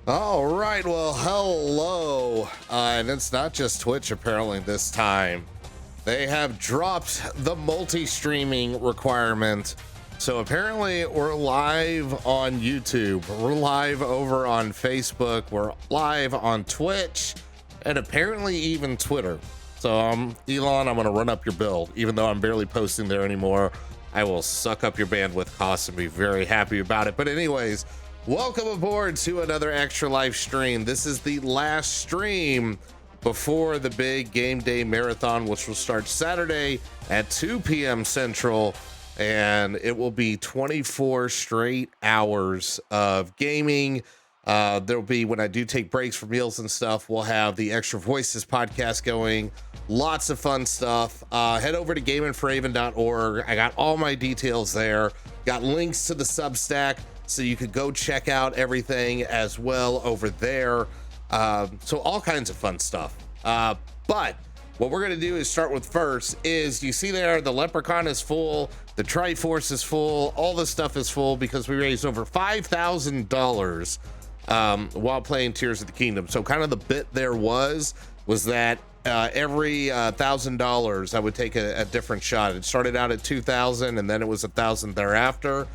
All right, well, hello. And it's not just Twitch, apparently, this time. They have dropped the multi-streaming requirement. So apparently we're live on YouTube. We're live over on Facebook. We're live on Twitch and apparently even Twitter. So Elon, I'm going to run up your bill. Even though I'm barely posting there anymore, I will suck up your bandwidth costs and be very happy about it. But anyways, welcome aboard to another extra live stream. This is the last stream before the big game day marathon, which will start Saturday at 2 p.m. Central, and it will be 24 straight hours of gaming. There'll be, when I do take breaks for meals and stuff, we'll have the Extra Voices podcast going. Lots of fun stuff. Head over to gamingforaven.org. I got all my details there. Got links to the Substack, so you could go check out everything as well over there. So all kinds of fun stuff. But what we're going to do is start with first is, you see there, the Leprechaun is full, the Triforce is full, all this stuff is full because we raised over $5,000 while playing Tears of the Kingdom. So kind of the bit there was that every $1,000 I would take a different shot. It started out at 2,000 and then it was 1,000 thereafter.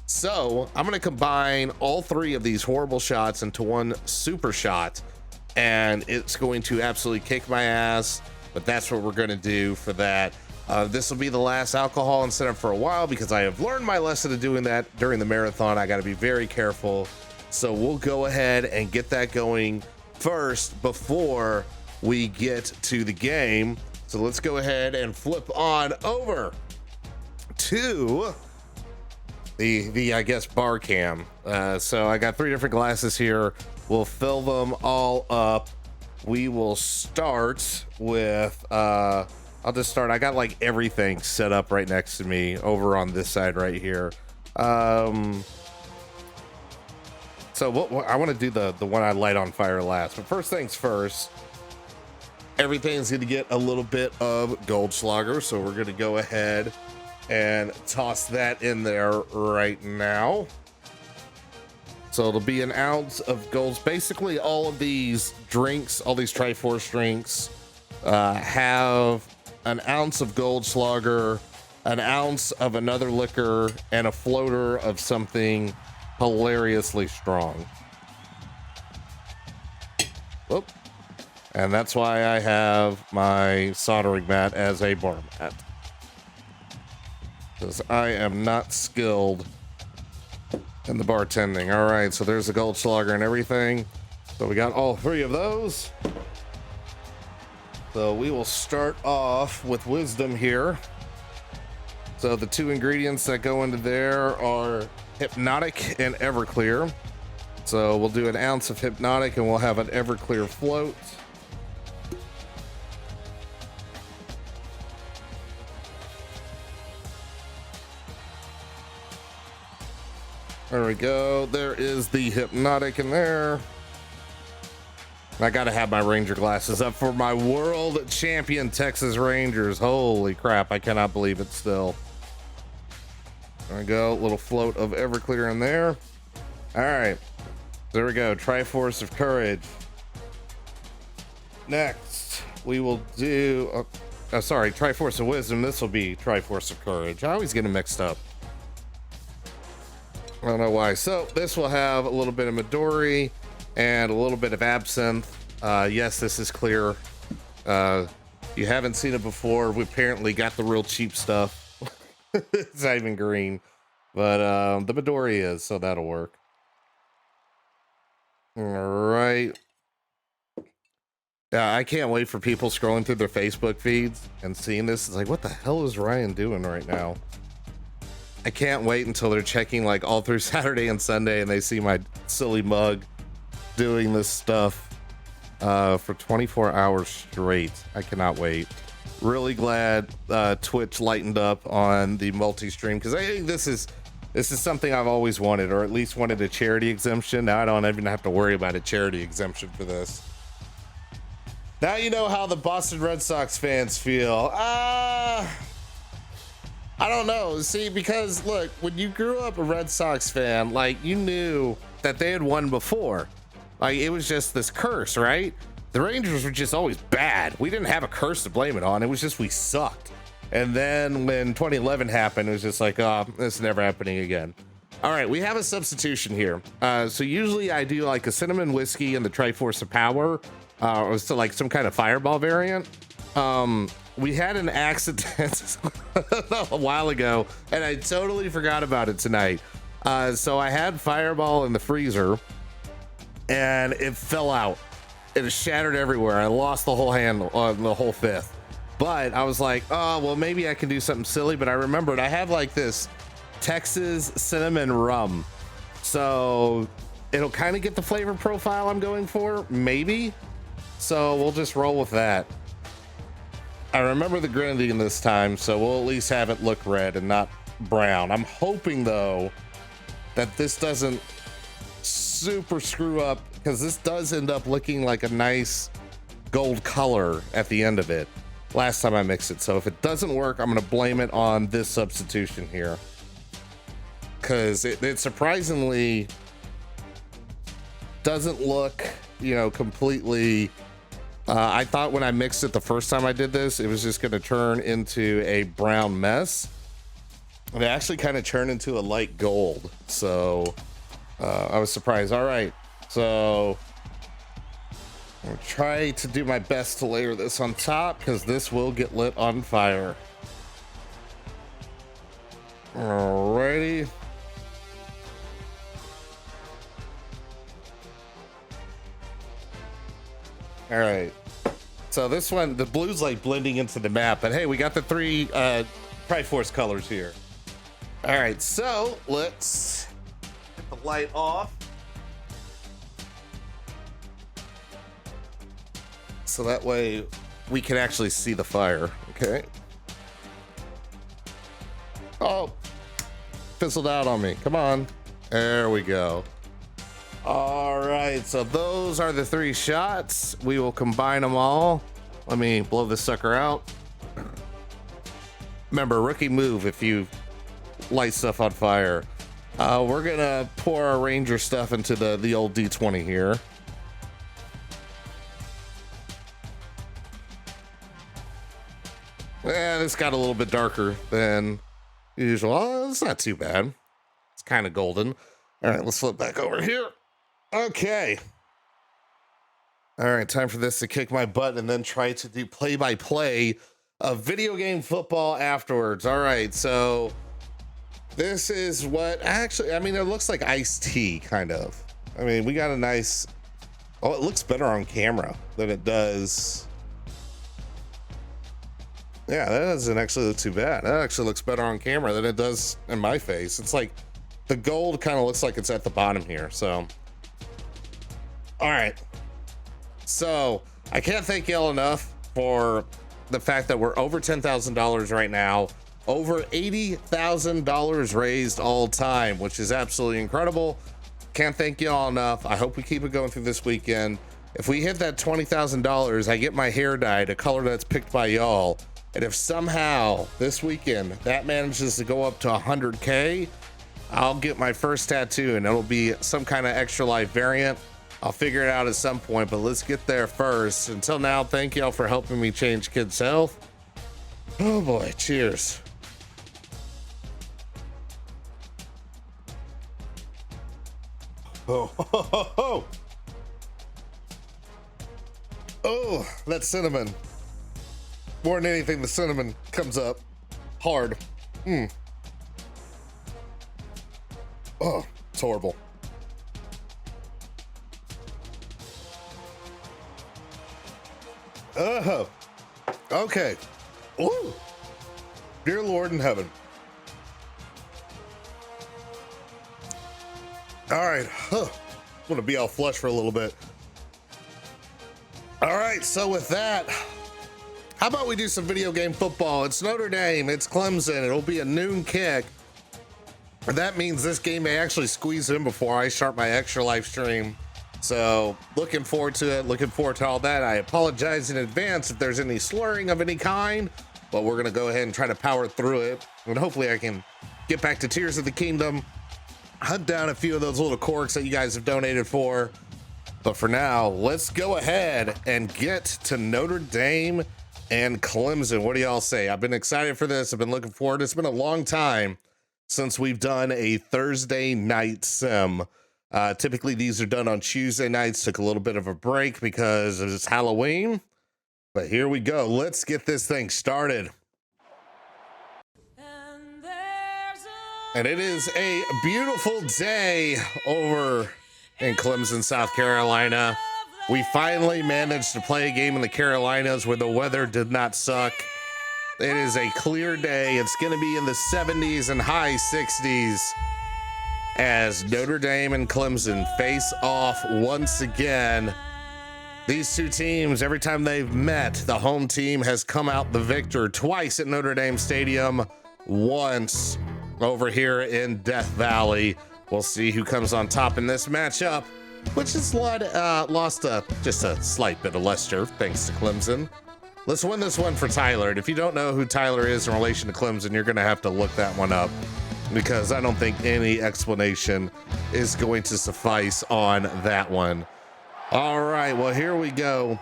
So I'm going to combine all three of these horrible shots into one super shot, and it's going to absolutely kick my ass. But that's what we're going to do for that. This will be the last alcohol incentive for a while because I have learned my lesson of doing that during the marathon. I got to be very careful. So we'll go ahead and get that going first before we get to the game. So let's go ahead and flip on over to the I guess bar cam. So I got three different glasses here. We'll fill them all up. We will start with I'll just start. I got like everything set up right next to me over on this side right here. So what I want to do the one I light on fire last, but first things first, everything's going to get a little bit of Goldschlager, so we're going to go ahead and toss that in there right now. So it'll be an ounce of Golds. Basically all of these drinks, all these Triforce drinks have an ounce of Goldschlager, an ounce of another liquor, and a floater of something hilariously strong. Whoop. And that's why I have my soldering mat as a bar mat, because I am not skilled in the bartending. All right, so there's the Goldschlager and everything. So we got all three of those. So we will start off with Wisdom here. So the two ingredients that go into there are Hypnotic and Everclear. So we'll do an ounce of Hypnotic and we'll have an Everclear float. There we go. There is the Hypnotic in there. I gotta have my Ranger glasses up for my world champion Texas Rangers. Holy crap, I cannot believe it still. There we go, little float of Everclear in there. All right, there we go, Triforce of Courage. Next, we will do, sorry, Triforce of Wisdom. This will be Triforce of Courage. I always get them mixed up. I don't know why. So this will have a little bit of Midori and a little bit of absinthe. Yes, this is clear. You haven't seen it before. We apparently got the real cheap stuff. It's not even green, but the Midori is, so that'll work. All right. Yeah, I can't wait for people scrolling through their Facebook feeds and seeing this. It's like, what the hell is Ryan doing right now? I can't wait until they're checking like all through Saturday and Sunday and they see my silly mug doing this stuff for 24 hours straight. I cannot wait. Really glad Twitch lightened up on the multi-stream, because I think this is something I've always wanted, or at least wanted a charity exemption. Now I don't even have to worry about a charity exemption for this. Now you know how the Boston Red Sox fans feel. I don't know. See, because look, when you grew up a Red Sox fan, like, you knew that they had won before. Like, it was just this curse, right? The Rangers were just always bad. We didn't have a curse to blame it on. It was just we sucked. And then when 2011 happened, it was just like, oh, this is never happening again. All right, we have a substitution here. So usually I do like a cinnamon whiskey and the Triforce of Power, or so like some kind of fireball variant. We had an accident a while ago, and I totally forgot about it tonight. So I had fireball in the freezer, and it fell out. It shattered everywhere. I lost the whole handle on the whole fifth. But I was like, oh, well, maybe I can do something silly. But I remembered I have like this Texas cinnamon rum. So it'll kind of get the flavor profile I'm going for, maybe. So we'll just roll with that. I remember the grenadine this time, so we'll at least have it look red and not brown. I'm hoping, though, that this doesn't super screw up, because this does end up looking like a nice gold color at the end of it last time I mixed it. So if it doesn't work, I'm going to blame it on this substitution here, because it surprisingly doesn't look, you know, completely... I thought when I mixed it the first time I did this, it was just going to turn into a brown mess. And it actually kind of turned into a light gold. So I was surprised. All right. So I'll try to do my best to layer this on top, because this will get lit on fire. Alrighty. All right, so this one, the blue's like blending into the map, but hey, we got the three Triforce colors here. All right, so let's get the light off, so that way we can actually see the fire. Okay. Oh, fizzled out on me. Come on. There we go. All right, so those are the three shots. We will combine them all. Let me blow this sucker out. Remember, rookie move if you light stuff on fire. We're gonna pour our Ranger stuff into the old D20 here. Yeah, this got a little bit darker than usual. Oh, it's not too bad. It's kind of golden. All right, let's flip back over here. Okay. All right, time for this to kick my butt and then try to do play-by-play of video game football afterwards. All right, so this is what actually, I mean, it looks like iced tea, kind of. I mean, we got a nice, oh, it looks better on camera than it does. Yeah, that doesn't actually look too bad. That actually looks better on camera than it does in my face. It's like the gold kind of looks like it's at the bottom here, so. All right, so I can't thank y'all enough for the fact that we're over $10,000 right now, over $80,000 raised all time, which is absolutely incredible. Can't thank y'all enough. I hope we keep it going through this weekend. If we hit that $20,000, I get my hair dyed a color that's picked by y'all. And if somehow this weekend that manages to go up to 100K, I'll get my first tattoo, and it'll be some kind of extra life variant. I'll figure it out at some point, but let's get there first. Until now, thank y'all for helping me change kids' health. Oh boy, cheers. Oh, ho, ho, ho. Oh, that cinnamon. More than anything, the cinnamon comes up hard. Oh, it's horrible. Okay. Ooh. Dear Lord in heaven. All right. I'm gonna be all flush for a little bit. All right, so with that, how about we do some video game football? It's Notre Dame, it's Clemson. It'll be a noon kick. And that means this game may actually squeeze in before I start my extra live stream. So looking forward to it, looking forward to all that. I apologize in advance if there's any slurring of any kind, but we're gonna go ahead and try to power through it. And hopefully I can get back to Tears of the Kingdom, hunt down a few of those little corks that you guys have donated for, But for now, let's go ahead and get to Notre Dame and Clemson. What do y'all say? I've been excited for this. I've been looking forward. It's been a long time since we've done a Thursday night sim. Typically, these are done on Tuesday nights. Took a little bit of a break because it's Halloween. But here we go. Let's get this thing started. And it is a beautiful day over in Clemson, South Carolina. We finally managed to play a game in the Carolinas where the weather did not suck. It is a clear day. It's going to be in the 70s and high 60s as Notre Dame and Clemson face off once again. These two teams, every time they've met, the home team has come out the victor twice at Notre Dame Stadium, once over here in Death Valley. We'll see who comes on top in this matchup, which has lost just a slight bit of luster thanks to Clemson. Let's win this one for Tyler. And if you don't know who Tyler is in relation to Clemson, you're going to have to look that one up because I don't think any explanation is going to suffice on that one. All right, well, here we go.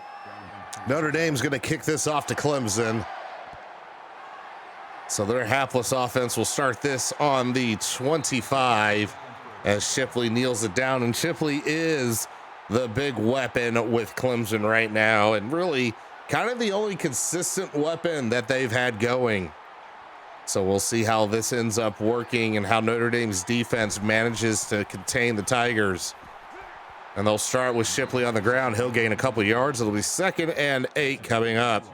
Notre Dame's going to kick this off to Clemson. So their hapless offense will start this on the 25 as Shipley kneels it down. And Shipley is the big weapon with Clemson right now, and really kind of the only consistent weapon that they've had going. So we'll see how this ends up working and how Notre Dame's defense manages to contain the Tigers. And they'll start with Shipley on the ground. He'll gain a couple yards. It'll be 2nd and 8 coming up.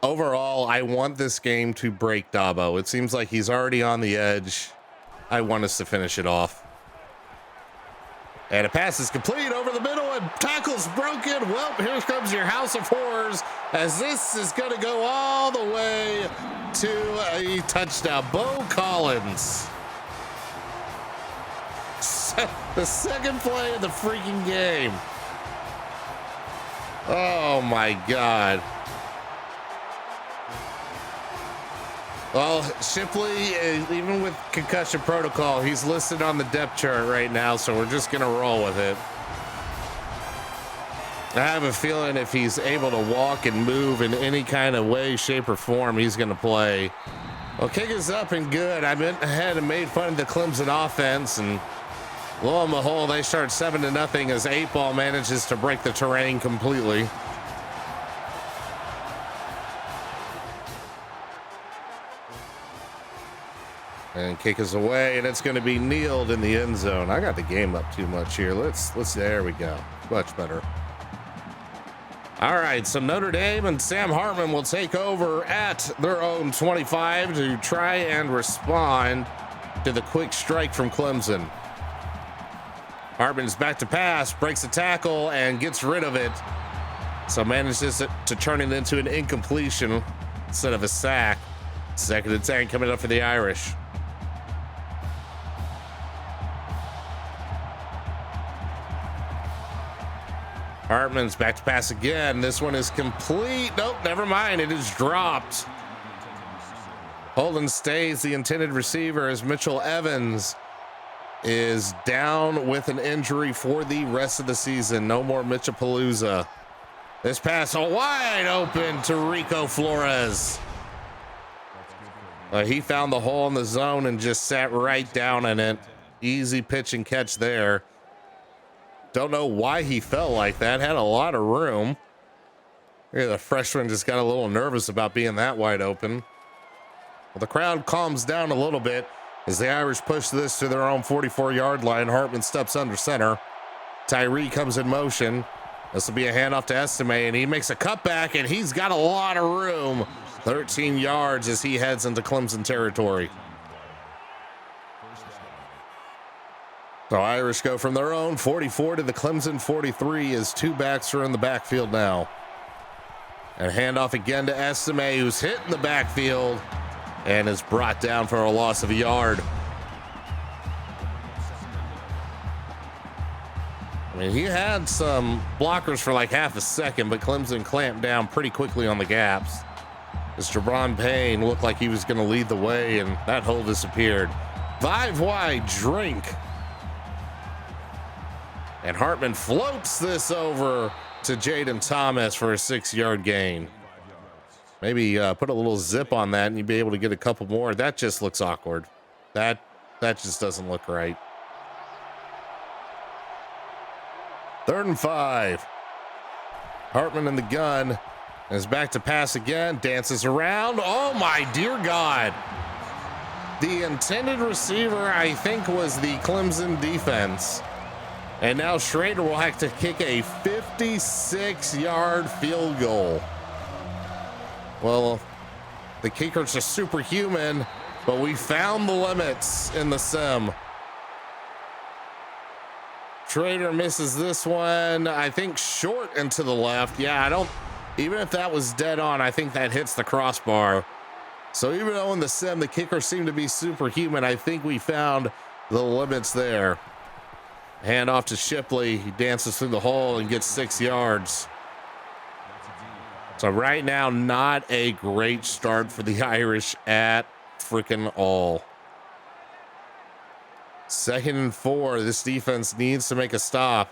Overall, I want this game to break Dabo. It seems like he's already on the edge. I want us to finish it off. And a pass is complete over the middle, and tackle's broken. Well, here comes your house of horrors, as this is going to go all the way to a touchdown. Bo Collins. The second play of the freaking game. Oh, my God. Well, Shipley, even with concussion protocol, he's listed on the depth chart right now, so we're just going to roll with it. I have a feeling if he's able to walk and move in any kind of way, shape, or form, he's going to play. Well, kick is up and good. I went ahead and made fun of the Clemson offense, and lo and behold, they start 7-0 as 8-ball manages to break the terrain completely. And kick is away, and it's going to be kneeled in the end zone. I got the game up too much here. Let's there we go. Much better. All right, so Notre Dame and Sam Hartman will take over at their own 25 to try and respond to the quick strike from Clemson. Hartman's back to pass, breaks a tackle, and gets rid of it. So manages to turn it into an incompletion instead of a sack. 2nd and 10 coming up for the Irish. Hartman's back to pass again. This one is complete. Nope, never mind. It is dropped. Holden stays the intended receiver as Mitchell Evans is down with an injury for the rest of the season. No more Mitchapalooza. This pass wide open to Rico Flores. He found the hole in the zone and just sat right down in it. Easy pitch and catch there. Don't know why he felt like that. Had a lot of room. Yeah, the freshman just got a little nervous about being that wide open. Well, the crowd calms down a little bit as the Irish push this to their own 44-yard line. Hartman steps under center. Tyree comes in motion. This will be a handoff to Estime, and he makes a cutback, and he's got a lot of room. 13 yards as he heads into Clemson territory. So Irish go from their own 44 to the Clemson 43 as two backs are in the backfield now. And handoff again to Estime, who's hit in the backfield and is brought down for a loss of a yard. I mean, he had some blockers for like half a second, but Clemson clamped down pretty quickly on the gaps. As Jabron Payne looked like he was going to lead the way, and that hole disappeared. 5 wide, Drink And Hartman floats this over to Jaden Thomas for a 6-yard gain. Maybe put a little zip on that and you'd be able to get a couple more. That just looks awkward. That just doesn't look right. 3rd and 5. Hartman in the gun is back to pass again. Dances around. Oh my dear God. The intended receiver, I think, was the Clemson defense. And now Schrader will have to kick a 56-yard field goal. Well, the kicker's a superhuman, but we found the limits in the sim. Schrader misses this one, I think, short and to the left. Yeah, even if that was dead on, I think that hits the crossbar. So even though in the sim the kicker seemed to be superhuman, I think we found the limits there. Hand off to Shipley. He dances through the hole and gets 6 yards. So right now, not a great start for the Irish at freaking all. 2nd and 4. This defense needs to make a stop.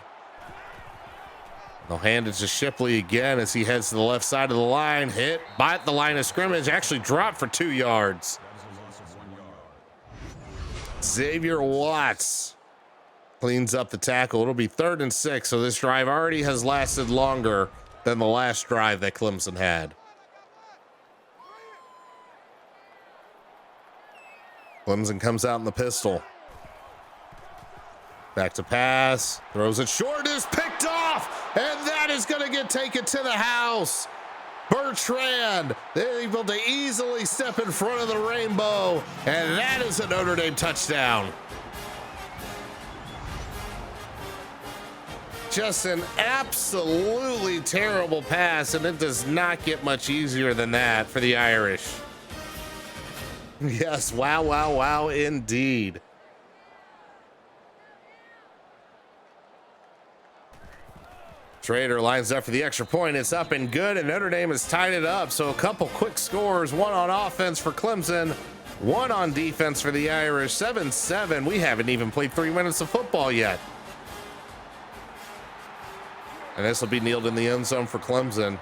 They'll hand it to Shipley again as he heads to the left side of the line. Hit by the line of scrimmage. Actually dropped for 2 yards. Xavier Watts cleans up the tackle. It'll be 3rd and 6. So this drive already has lasted longer than the last drive that Clemson had. Clemson comes out in the pistol. Back to pass, throws it short, is picked off, and that is going to get taken to the house. Bertrand, they're able to easily step in front of the rainbow, and that is a Notre Dame touchdown. Just an absolutely terrible pass, and it does not get much easier than that for the Irish. Yes, wow, wow, wow, indeed. Schrader lines up for the extra point. It's up and good, and Notre Dame has tied it up. So a couple quick scores, one on offense for Clemson, one on defense for the Irish. 7-7. We haven't even played 3 minutes of football yet. And this will be kneeled in the end zone for Clemson.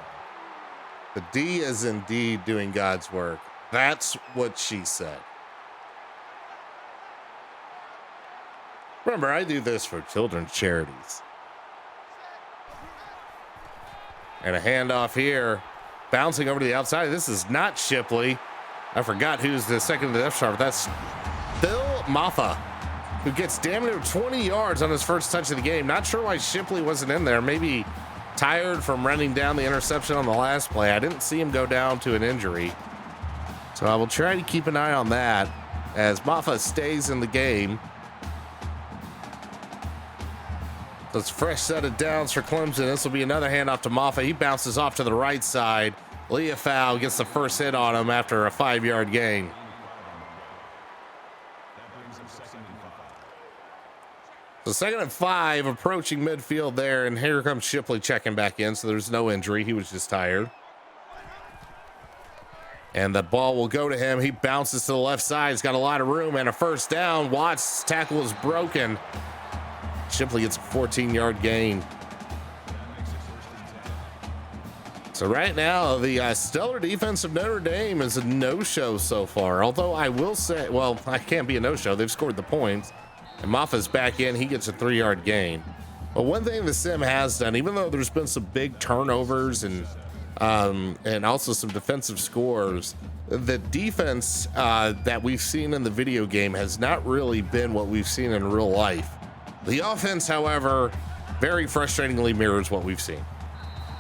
The D is indeed doing God's work. That's what she said. Remember, I do this for children's charities. And a handoff here, bouncing over to the outside. This is not Shipley. I forgot who's the second depth chart. That's Bill Maffa, who gets damn near 20 yards on his first touch of the game. Not sure why Shipley wasn't in there. Maybe tired from running down the interception on the last play. I didn't see him go down to an injury. So I will try to keep an eye on that as Maffa stays in the game. So it's a fresh set of downs for Clemson. This will be another handoff to Maffa. He bounces off to the right side. Leofau gets the first hit on him after a 5-yard gain. So 2nd and 5, approaching midfield there, and here comes Shipley checking back in, so there's no injury. He was just tired. And the ball will go to him. He bounces to the left side. He's got a lot of room and a first down. Watts' tackle is broken. Shipley gets a 14-yard gain. So right now, the stellar defense of Notre Dame is a no-show so far. Although I will say, well, I can't be a no-show. They've scored the points. And Maffa's back in. He gets a 3-yard gain. But one thing the sim has done, even though there's been some big turnovers and also some defensive scores, the defense that we've seen in the video game has not really been what we've seen in real life. The offense, however, very frustratingly mirrors what we've seen.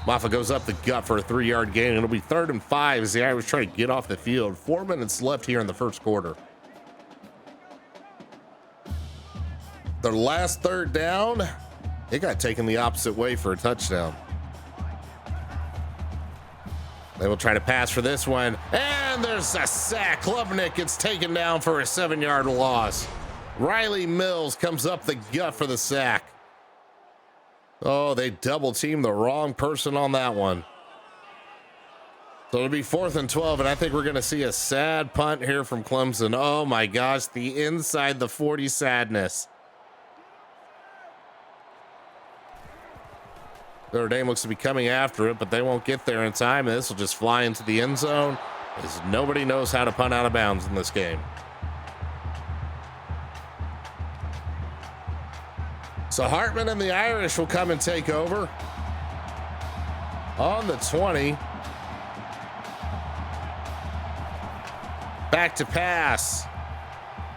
Maffa goes up the gut for a 3-yard gain. It'll be 3rd and 5 as the Irish try to get off the field. 4 minutes left here in the first quarter. Their last 3rd down, it got taken the opposite way for a touchdown. They will try to pass for this one, and there's a sack. Klubnik gets taken down for a 7-yard loss. Riley Mills comes up the gut for the sack. Oh, they double teamed the wrong person on that one. So it'll be 4th and 12, and I think we're going to see a sad punt here from Clemson. Oh my gosh, the inside the 40 sadness. Notre Dame looks to be coming after it, but they won't get there in time. This will just fly into the end zone, as nobody knows how to punt out of bounds in this game. So Hartman and the Irish will come and take over on the 20. Back to pass.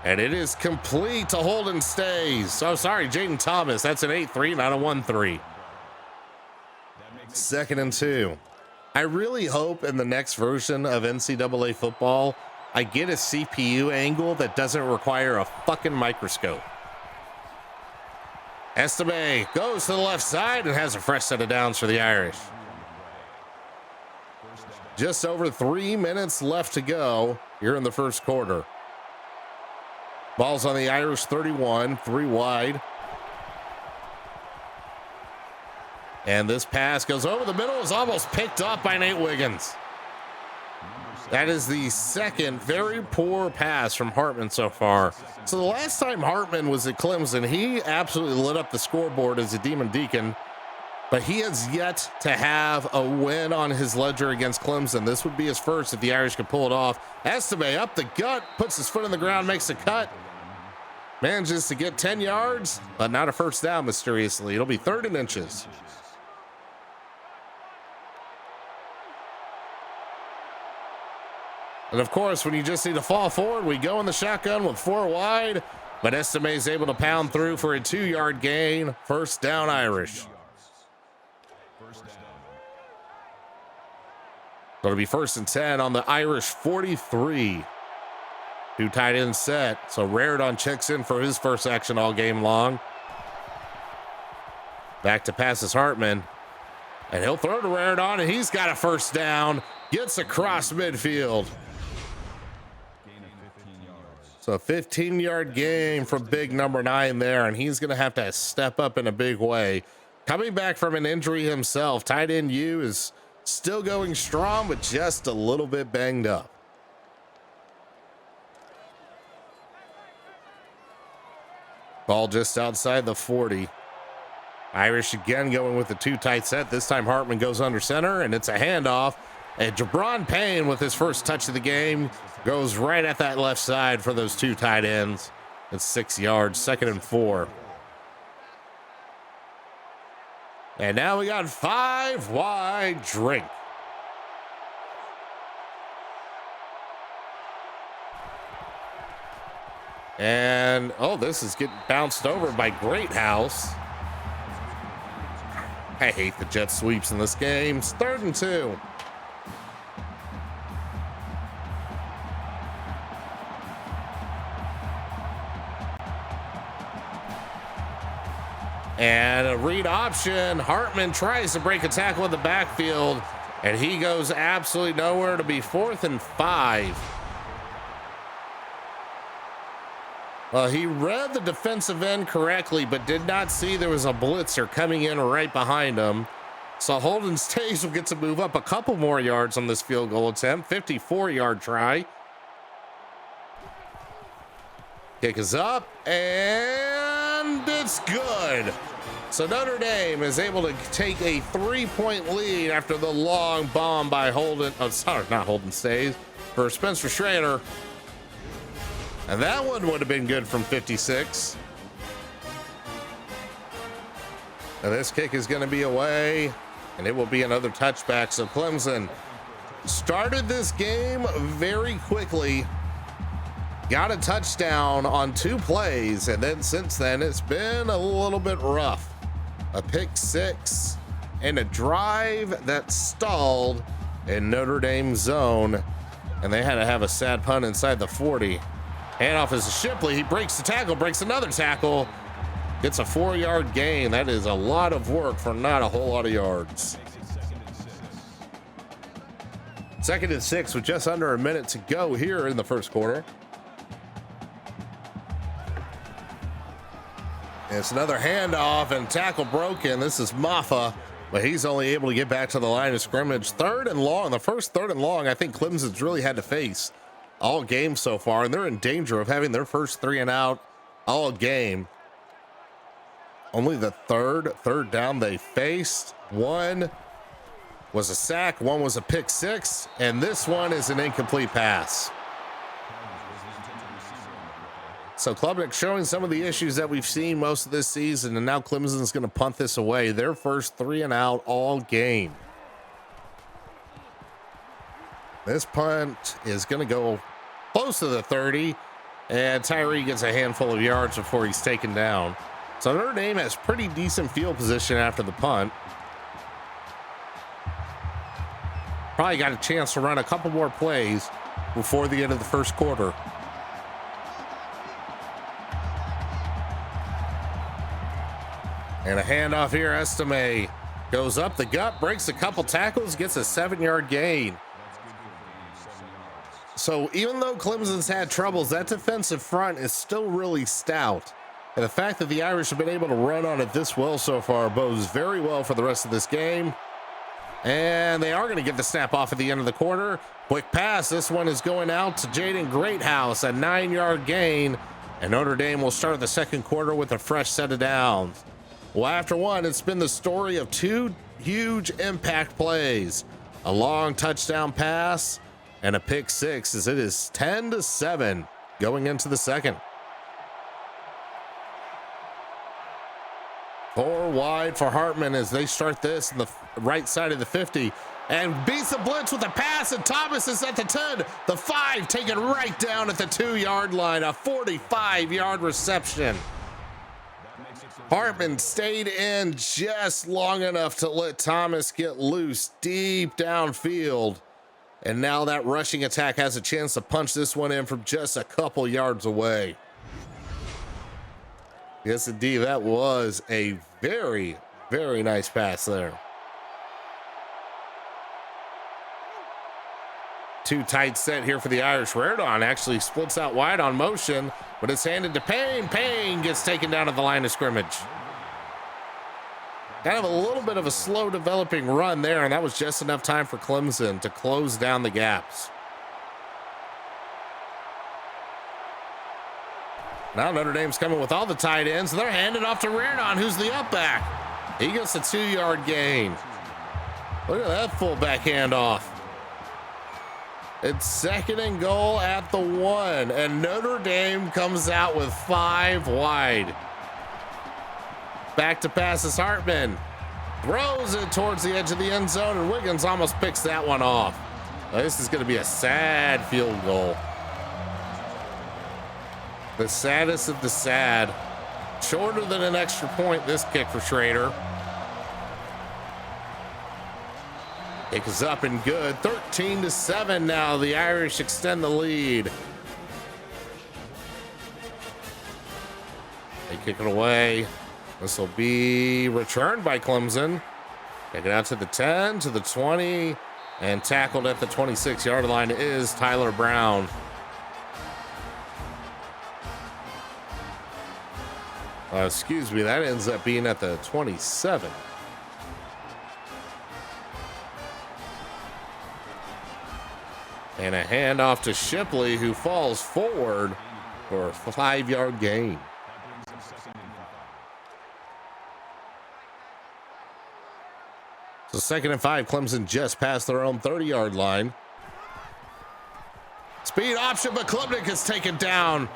And it is complete to Holden Stays. So sorry, Jaden Thomas. That's an 8-3, not a 1-3. 2nd and 2. I really hope in the next version of NCAA football, I get a CPU angle that doesn't require a fucking microscope. Estime goes to the left side and has a fresh set of downs for the Irish. Just over 3 minutes left to go here in the first quarter. Ball's on the Irish 31, 3 wide. And this pass goes over the middle, is almost picked off by Nate Wiggins. That is the second very poor pass from Hartman so far. So the last time Hartman was at Clemson, he absolutely lit up the scoreboard as a Demon Deacon, but he has yet to have a win on his ledger against Clemson. This would be his first if the Irish could pull it off. Estime up the gut, puts his foot on the ground, makes a cut, manages to get 10 yards, but not a first down mysteriously. It'll be 3rd and inches. And of course, when you just need to fall forward, we go in the shotgun with 4 wide, but Estime is able to pound through for a 2-yard gain. First down, Irish. It'll be 1st and 10 on the Irish 43. 2 tight ends set. So Raridan checks in for his first action all game long. Back to passes Hartman. And he'll throw to Raridan, and he's got a first down. Gets across midfield. So a 15-yard gain from big number 9 there, and he's going to have to step up in a big way. Coming back from an injury himself, tight end U is still going strong, but just a little bit banged up. Ball just outside the 40. Irish again going with the 2 tight set. This time Hartman goes under center, and it's a handoff. And Jabron Payne, with his first touch of the game, goes right at that left side for those 2 tight ends. It's 6 yards, 2nd and 4. And now we got 5 wide drink. And, oh, this is getting bounced over by Greathouse. I hate the jet sweeps in this game. It's 3rd and 2. And a read option. Hartman tries to break a tackle in the backfield, and he goes absolutely nowhere to be 4th and 5. Well, he read the defensive end correctly, but did not see there was a blitzer coming in right behind him. So Holden Stays will get to move up a couple more yards on this field goal attempt. 54-yard try. Kick is up, and it's good. So Notre Dame is able to take a 3-point lead after the long bomb by not Holden Stays, for Spencer Schrader. And that one would have been good from 56. And this kick is going to be away, and it will be another touchback. So Clemson started this game very quickly, got a touchdown on 2 plays, and then since then it's been a little bit rough. A pick 6 and a drive that stalled in Notre Dame zone, and they had to have a sad punt inside the 40. Handoff is to Shipley. He breaks the tackle, breaks another tackle, gets a 4-yard gain. That is a lot of work for not a whole lot of yards. 2nd and 6 with just under a minute to go here in the first quarter. It's another handoff and tackle broken. This is Maffa, but he's only able to get back to the line of scrimmage. 3rd and long, the first 3rd and long I think Clemson's really had to face all game so far, and they're in danger of having their first 3 and out all game. only the third down they faced. One was a sack, one was a pick six, and this one is an incomplete pass. So Klubnik showing some of the issues that we've seen most of this season, and now Clemson's going to punt this away. Their first 3 and out all game. This punt is going to go close to the 30, and Tyree gets a handful of yards before he's taken down. So Notre Dame has pretty decent field position after the punt. Probably got a chance to run a couple more plays before the end of the first quarter. And a handoff here. Estime goes up the gut, breaks a couple tackles, gets a 7-yard gain. So even though Clemson's had troubles, that defensive front is still really stout. And the fact that the Irish have been able to run on it this well so far bodes very well for the rest of this game. And they are going to get the snap off at the end of the quarter. Quick pass. This one is going out to Jaden Greathouse, a 9-yard gain. And Notre Dame will start the second quarter with a fresh set of downs. Well, after one, it's been the story of 2 huge impact plays, a long touchdown pass and a pick six, as it is 10-7 going into the second. 4 wide for Hartman as they start this in the right side of the 50 and beats the blitz with a pass, and Thomas is at the 10, the 5, taken right down at the 2-yard line, a 45-yard reception. Hartman stayed in just long enough to let Thomas get loose deep downfield. And now that rushing attack has a chance to punch this one in from just a couple yards away. Yes, indeed, that was a very, very nice pass there. Too tight set here for the Irish. Reardon actually splits out wide on motion, but it's handed to Payne. Payne gets taken down at the line of scrimmage. Kind of a little bit of a slow developing run there, and that was just enough time for Clemson to close down the gaps. Now Notre Dame's coming with all the tight ends. They're handed off to Reardon, who's the up back. He gets a 2-yard gain. Look at that fullback handoff. It's 2nd and goal at the 1, and Notre Dame comes out with 5 wide. Back to passes. Hartman throws it towards the edge of the end zone, and Wiggins almost picks that one off. Now, this is going to be a sad field goal. The saddest of the sad. Shorter than an extra point, this kick for Schrader. Kick is up and good. 13-7 now. The Irish extend the lead. They kick it away. This will be returned by Clemson. Take it out to the 10, to the 20, and tackled at the 26-yard line is Tyler Brown. Excuse me, that ends up being at the 27. And a handoff to Shipley, who falls forward for a 5-yard gain. So 2nd and 5, Clemson just past their own 30-yard line. Speed option, but Klubnik is taken down.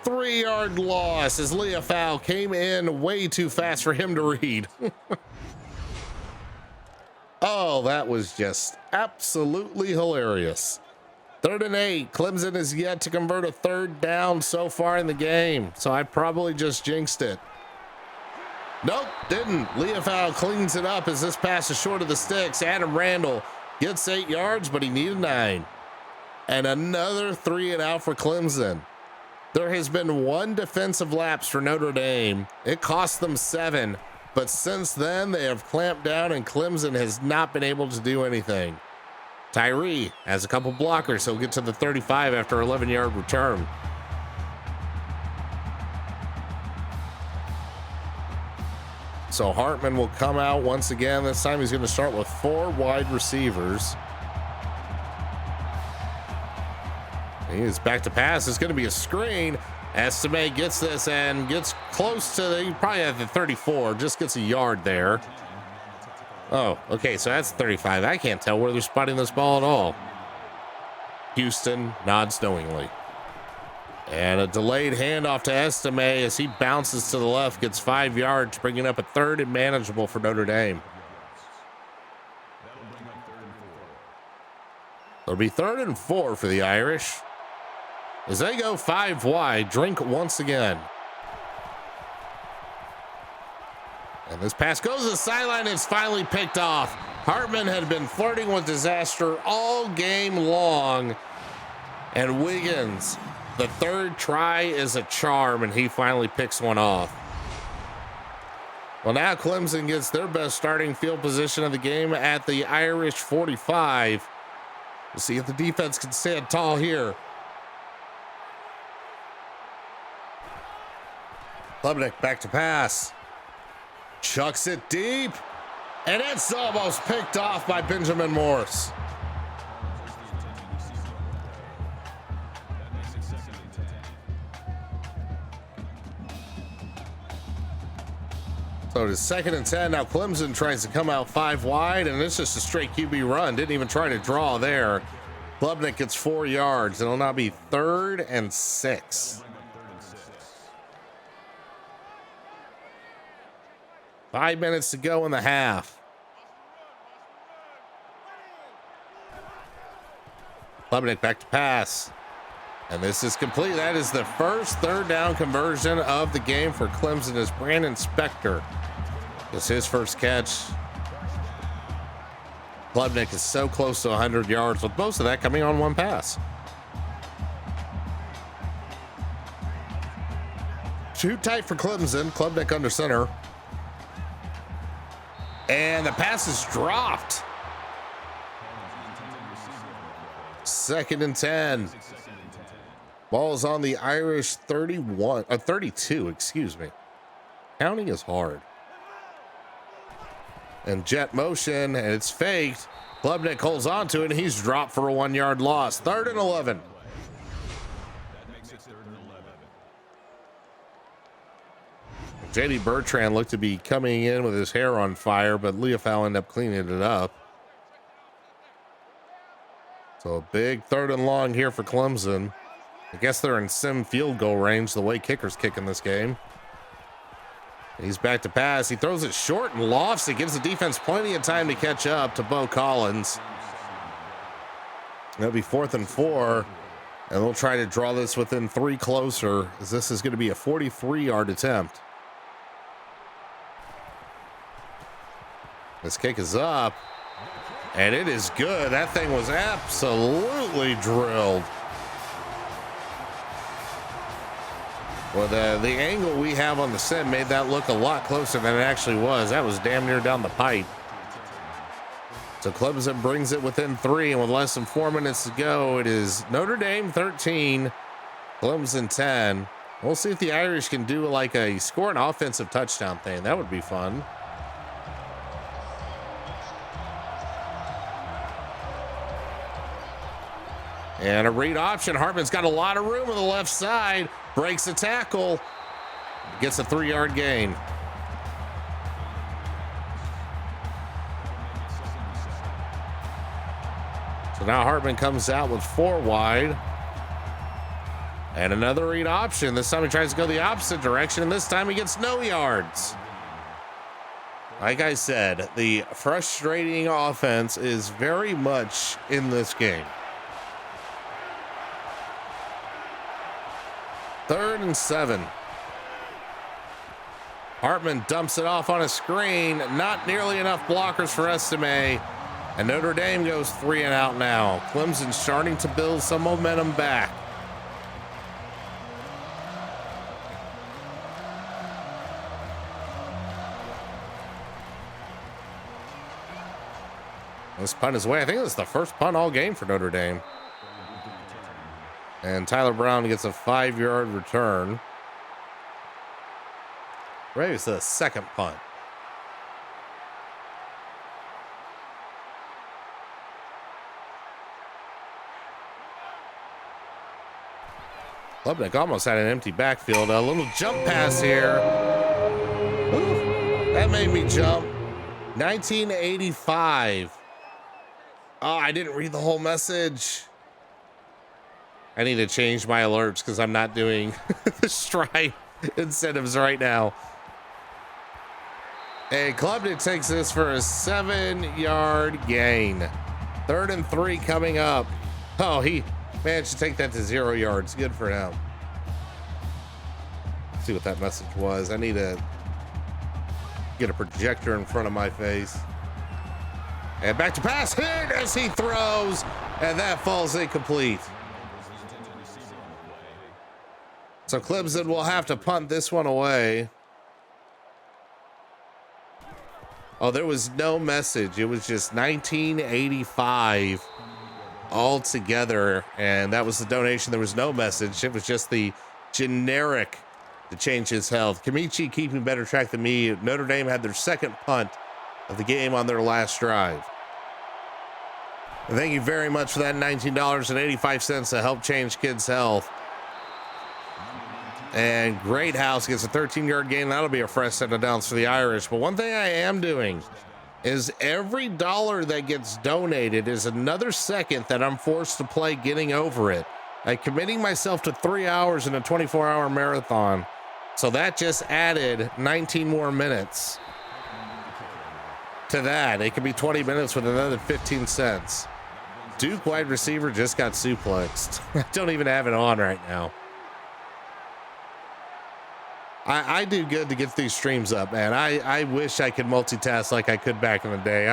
3-yard loss as Leofau came in way too fast for him to read. Oh, that was just absolutely hilarious. 3rd and 8. Clemson has yet to convert a 3rd down so far in the game, so I probably just jinxed it. Nope, didn't. Leofau cleans it up as this pass is short of the sticks. Adam Randall gets 8 yards, but he needed 9. And another 3 and out for Clemson. There has been 1 defensive lapse for Notre Dame. It cost them 7, but since then they have clamped down and Clemson has not been able to do anything. Tyree has a couple blockers. He'll get to the 35 after 11-yard return. So Hartman will come out once again. This time he's going to start with 4 wide receivers. He is back to pass. It's going to be a screen. Estime gets this and gets close to he probably at the 34, just gets a yard there. Oh, okay, so that's 35. I can't tell where they're spotting this ball at all. Houston nods knowingly. And a delayed handoff to Estime as he bounces to the left, gets 5 yards, bringing up a third and manageable for Notre Dame. It'll be 3rd and 4 for the Irish as they go 5 wide. Drink once again. And this pass goes to the sideline. It's finally picked off. Hartman had been flirting with disaster all game long. And Wiggins, the 3rd try is a charm, and he finally picks one off. Well, now Clemson gets their best starting field position of the game at the Irish 45. We'll see if the defense can stand tall here. Klubnik back to pass. Chucks it deep. And it's almost picked off by Benjamin Morse. So it is 2nd and 10. Now Clemson tries to come out 5 wide, and it's just a straight QB run. Didn't even try to draw there. Klubnik gets 4 yards. It'll now be 3rd and 6. 5 minutes to go in the half. Klubnik back to pass. And this is complete. That is the first 3rd down conversion of the game for Clemson as Brandon Spector. It's his first catch. Klubnik is so close to 100 yards, with most of that coming on one pass. Too tight for Clemson. Klubnik under center. And the pass is dropped. 2nd and 10. Ball's on the Irish 32, excuse me. Counting is hard. And jet motion, and it's faked. Klubnik holds on to it, and he's dropped for a 1-yard loss. 3rd and 11. J.D. Bertrand looked to be coming in with his hair on fire, but Leofau ended up cleaning it up. So a big 3rd and long here for Clemson. I guess they're in sim field goal range the way kickers kick in this game. He's back to pass. He throws it short and lofts. It gives the defense plenty of time to catch up to Bo Collins. That'll be 4th and 4. And they'll try to draw this within 3 closer, as this is going to be a 43-yard attempt. This kick is up. And it is good. That thing was absolutely drilled. Well, the angle we have on the sim made that look a lot closer than it actually was. That was damn near down the pipe. So Clemson brings it within 3, and with less than 4 minutes to go, it is Notre Dame 13, Clemson 10. We'll see if the Irish can do like a score an offensive touchdown thing. That would be fun. And a read option. Hartman's got a lot of room on the left side. Breaks the tackle. Gets a 3-yard gain. So now Hartman comes out with 4 wide. And another read option. This time he tries to go the opposite direction, and this time he gets no yards. Like I said, the frustrating offense is very much in this game. 3rd and 7. Hartman dumps it off on a screen. Not nearly enough blockers for Estime. And Notre Dame goes 3 and out now. Clemson's starting to build some momentum back. This punt is away. I think this is the first punt all game for Notre Dame. And Tyler Brown gets a 5-yard return. Right, it's the second punt. Lubnik almost had an empty backfield. A little jump pass here. Ooh, that made me jump. 1985. Oh, I didn't read the whole message. I need to change my alerts because I'm not doing the stride incentives right now. And Klubnik takes this for a 7-yard gain. 3rd and 3 coming up. Oh, he managed to take that to 0 yards. Good for him. Let's see what that message was. I need to get a projector in front of my face. And back to pass, hit as he throws, and that falls incomplete. So Clemson will have to punt this one away. Oh, there was no message. It was just 1985 all together, and that was the donation. There was no message. It was just the generic to change his health. Kamichi keeping better track than me. Notre Dame had their second punt of the game on their last drive. Thank you very much for that $19.85 to help change kids' health. And Great House gets a 13-yard gain. That'll be a fresh set of downs for the Irish. But one thing I am doing is every dollar that gets donated is another second that I'm forced to play getting over it. I'm committing myself to 3 hours in a 24-hour marathon. So that just added 19 more minutes to that. It could be 20 minutes with another 15 cents. Duke wide receiver just got suplexed. I don't even have it on right now. I do good to get these streams up, man. I wish I could multitask like I could back in the day.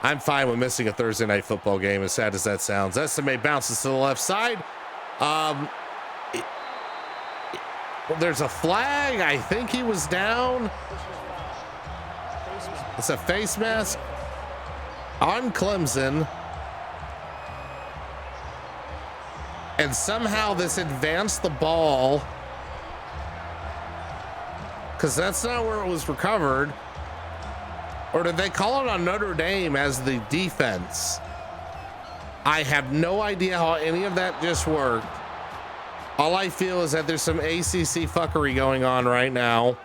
I'm fine with missing a Thursday night football game, as sad as that sounds. Estimate bounces to the left side. There's a flag. I think he was down. It's a face mask on Clemson. And somehow this advanced the ball, because that's not where it was recovered. Or did they call it on Notre Dame as the defense? I have no idea how any of that just worked. All I feel is that there's some ACC fuckery going on right now.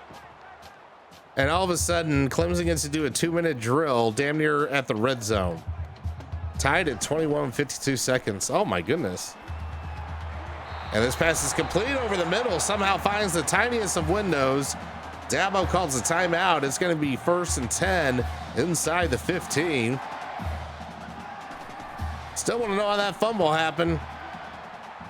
And all of a sudden, Clemson gets to do a 2-minute drill damn near at the red zone. Tied at 21:52 seconds. Oh my goodness. And this pass is complete over the middle. Somehow finds the tiniest of windows. Dabo calls a timeout. It's going to be 1st and 10 inside the 15. Still want to know how that fumble happened.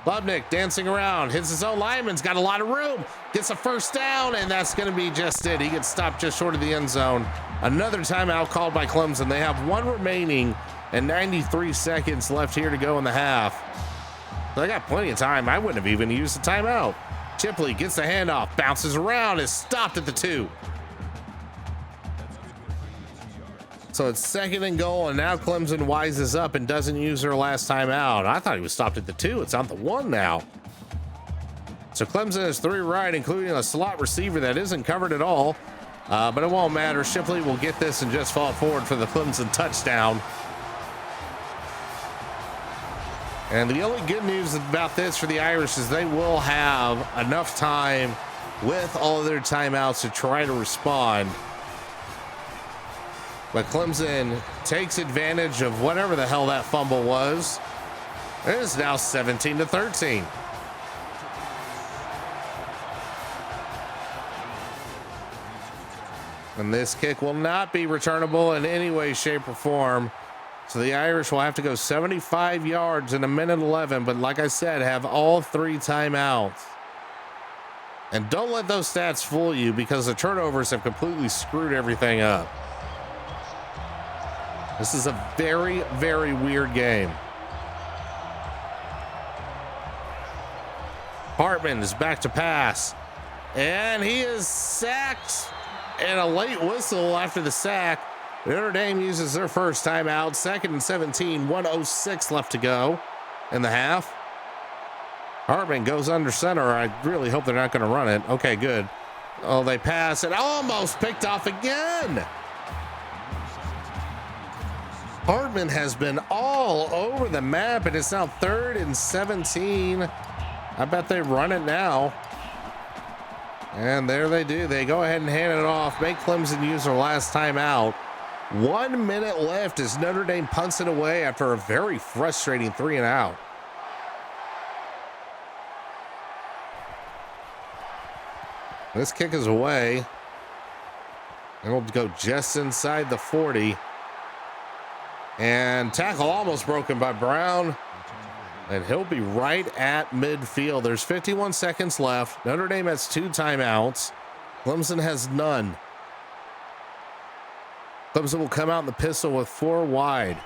Lubnik dancing around, hits his own lineman's got a lot of room, gets a first down, and that's going to be just it. He gets stopped just short of the end zone. Another timeout called by Clemson. They have one remaining and 93 seconds left here to go in the half. They got plenty of time. I wouldn't have even used the timeout. Chipley gets the handoff, bounces around, is stopped at the 2. So it's 2nd and goal, and now Clemson wises up and doesn't use her last time out. I thought he was stopped at the 2. It's on the 1 now. So Clemson has 3 right, including a slot receiver that isn't covered at all. But it won't matter. Shipley will get this and just fall forward for the Clemson touchdown. And the only good news about this for the Irish is they will have enough time with all of their timeouts to try to respond. But Clemson takes advantage of whatever the hell that fumble was. It is now 17-13. And this kick will not be returnable in any way, shape, or form. So the Irish will have to go 75 yards in 1:11, but like I said, have all 3 timeouts. And don't let those stats fool you, because the turnovers have completely screwed everything up. This is a very, very weird game. Hartman is back to pass, and he is sacked, and a late whistle after the sack. Notre Dame uses their first timeout. 2nd and 17, 1:06 left to go in the half. Hartman goes under center. I really hope they're not going to run it. Okay, good. Oh, they pass it. Almost picked off again. Hartman has been all over the map, and it's now 3rd and 17. I bet they run it now. And there they do. They go ahead and hand it off. Make Clemson use their last timeout. 1 minute left as Notre Dame punts it away after a very frustrating 3-and-out. This kick is away. It'll go just inside the 40. And tackle almost broken by Brown. And he'll be right at midfield. There's 51 seconds left. Notre Dame has 2 timeouts. Clemson has none. Clemson will come out in the pistol with 4 wide.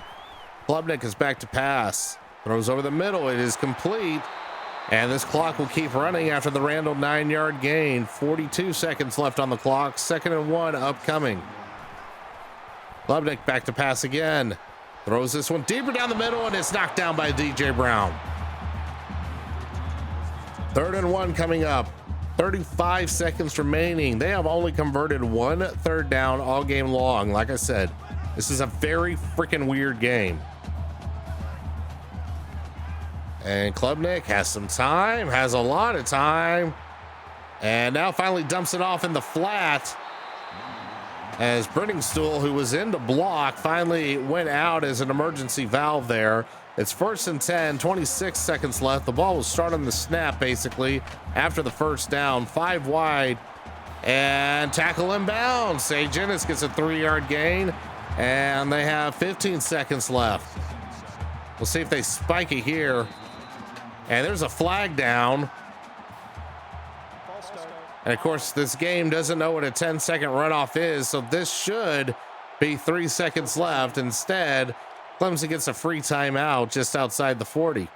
Klubnik is back to pass. Throws over the middle. It is complete. And this clock will keep running after the Randall 9-yard gain. 42 seconds left on the clock. 2nd and 1 upcoming. Klubnik back to pass again. Throws this one deeper down the middle, and it's knocked down by DJ Brown. 3rd and 1 coming up. 35 seconds remaining. They have only converted 1 third down all game long. Like I said, this is a very freaking weird game. And Klubnik has some time, has a lot of time, and now finally dumps it off in the flat as Brittingstool, who was in to block, finally went out as an emergency valve there. It's 1st and 10, 26 seconds left. The ball will start on the snap, basically, after the first down. 5 wide, and tackle inbounds. Sage Ennis gets a 3-yard gain, and they have 15 seconds left. We'll see if they spike it here. And there's a flag down. And of course, this game doesn't know what a 10-second runoff is, so this should be 3 seconds left. Instead, Clemson gets a free timeout just outside the 40.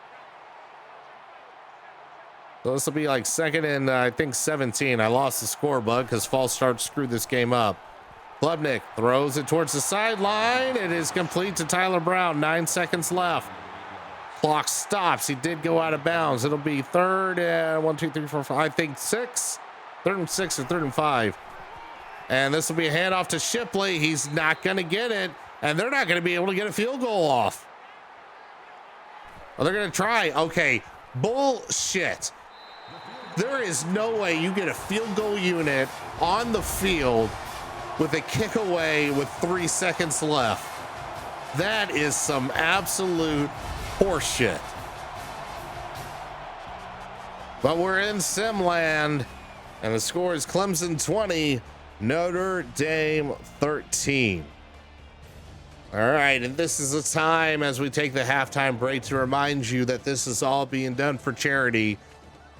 So this will be like 2nd and I think 17. I lost the score bug because false start screwed this game up. Klubnik throws it towards the sideline. It is complete to Tyler Brown. 9 seconds left. Clock stops. He did go out of bounds. It'll be 3rd and 1, 2, 3, 4, 5. I think 6. 3rd and 6 or 3rd and 5. And this will be a handoff to Shipley. He's not going to get it. And they're not going to be able to get a field goal off. Well, they're going to try. Okay. Bullshit. There is no way you get a field goal unit on the field with a kick away with 3 seconds left. That is some absolute horseshit. But we're in Simland, and the score is Clemson 20, Notre Dame 13. All right, and this is the time as we take the halftime break to remind you that this is all being done for charity.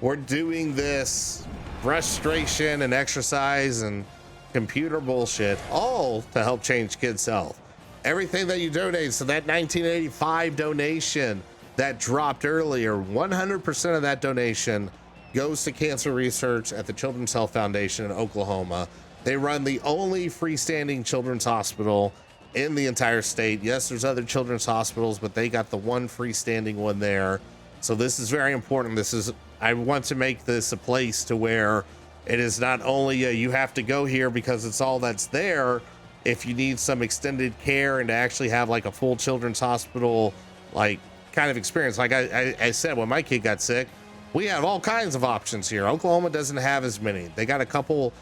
We're doing this frustration and exercise and computer bullshit all to help change kids' health. Everything that you donate, so that 1985 donation that dropped earlier, 100% of that donation goes to cancer research at the Children's Health Foundation in Oklahoma. They run the only freestanding children's hospital in the entire state. Yes, there's other children's hospitals, but they got the one freestanding one there. So this is very important. I want to make this a place to where it is not only you have to go here because it's all that's there. If you need some extended care and to actually have like a full children's hospital, like kind of experience, like I said, when my kid got sick, we have all kinds of options here. Oklahoma doesn't have as many. They got a couple,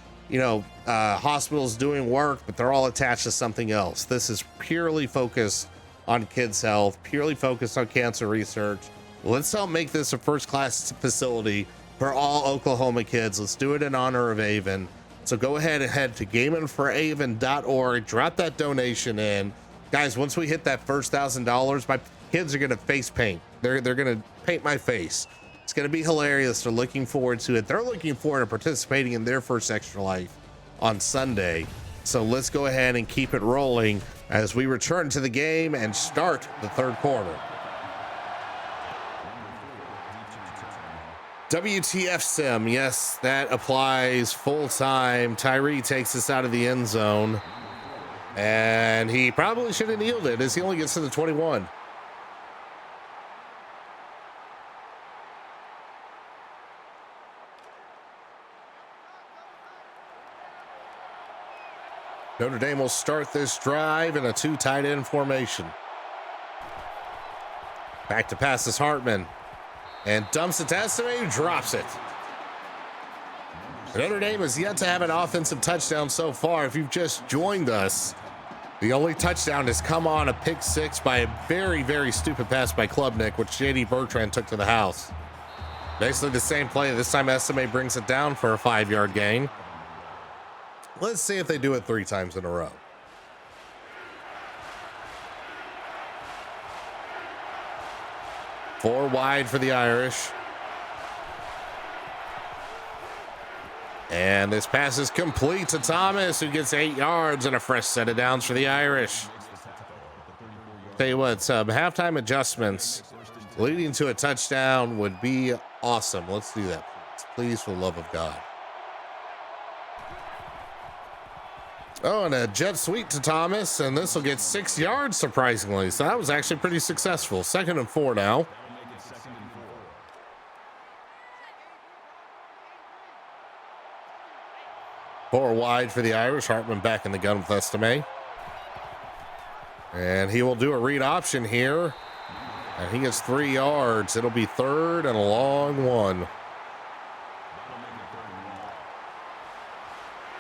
hospitals doing work, but they're all attached to something else. This is purely focused on kids' health, purely focused on cancer research. Let's help make this a first-class facility for all Oklahoma kids. Let's do it in honor of Avon. So go ahead and head to gamingforavon.org, drop that donation in. Guys, once we hit that first $1,000, my kids are going to face paint. They're going to paint my face. It's going to be hilarious. They're looking forward to it. They're looking forward to participating in their first Extra Life on Sunday. So let's go ahead and keep it rolling as we return to the game and start the third quarter. WTF Sim, yes, that applies full time. Tyree takes us out of the end zone, and he probably should have kneeled it as he only gets to the 21. Notre Dame will start this drive in a 2 tight end formation. Back to pass is Hartman. and dumps it to Estime, who drops it. Notre Dame has yet to have an offensive touchdown so far. If you've just joined us, the only touchdown has come on a pick six by a very, very stupid pass by Klubnik, which J.D. Bertrand took to the house. Basically the same play. This time Estime brings it down for a 5-yard gain. Let's see if they do it 3 times in a row. Four wide for the Irish. And this pass is complete to Thomas, who gets 8 yards and a fresh set of downs for the Irish. Tell you what, some halftime adjustments leading to a touchdown would be awesome. Let's do that, please, for the love of God. Oh, and a jet sweep to Thomas, and this will get 6 yards, surprisingly. So that was actually pretty successful. 2nd and 4 now. Four wide for the Irish. Hartman back in the gun with Estime. And he will do a read option here. And he gets 3 yards. It'll be 3rd and a long one.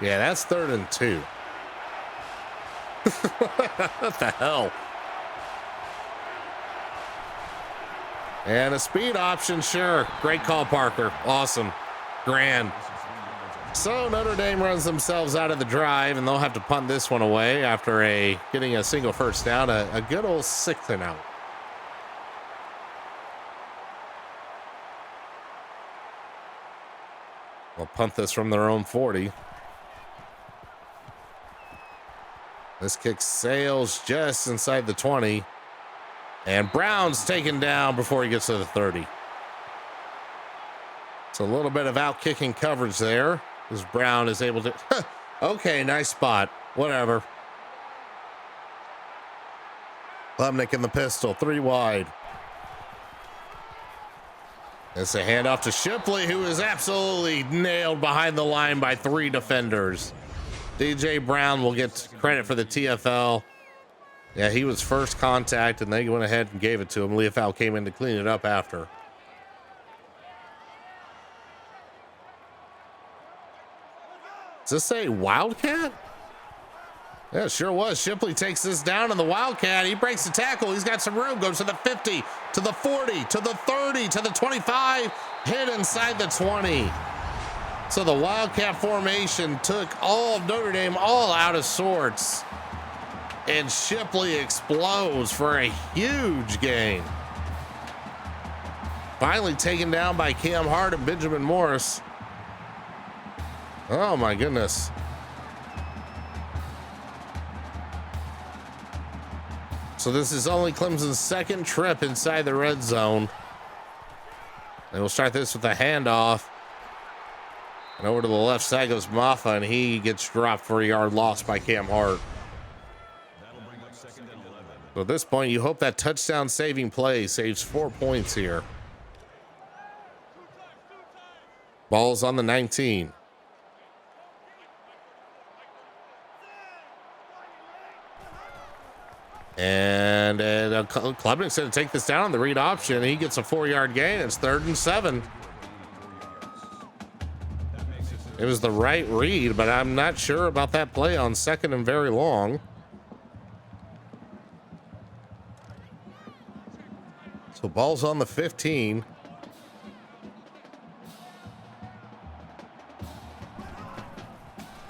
Yeah, that's 3rd and 2. What the hell? And a speed option, sure. Great call, Parker. Awesome. Grand. So Notre Dame runs themselves out of the drive, and they'll have to punt this one away after getting a single first down, a good old 6th and out. We'll punt this from their own 40. This kick sails just inside the 20, and Brown's taken down before he gets to the 30. It's a little bit of out-kicking coverage there, as Brown is able to... Okay, nice spot. Whatever. Klubnik in the pistol, 3 wide. It's a handoff to Shipley, who is absolutely nailed behind the line by 3 defenders. DJ Brown will get credit for the TFL. Yeah, he was first contact, and they went ahead and gave it to him. Leofau came in to clean it up after. Does this say Wildcat? Yeah, it sure was. Shipley takes this down on the Wildcat. He breaks the tackle. He's got some room. Goes to the 50, to the 40, to the 30, to the 25. Hit inside the 20. So the Wildcat formation took all of Notre Dame all out of sorts. And Shipley explodes for a huge gain. Finally taken down by Cam Hart and Benjamin Morris. Oh my goodness. So this is only Clemson's 2nd trip inside the red zone. And we'll start this with a handoff. And over to the left side goes Maffa, and he gets dropped for a yard loss by Cam Hart. So at this point, you hope that touchdown saving play saves 4 points here. Ball's on the 19. And Klubnik's going to take this down on the read option. He gets a 4-yard gain. It's 3rd and 7. It was the right read, but I'm not sure about that play on 2nd and very long. So ball's on the 15.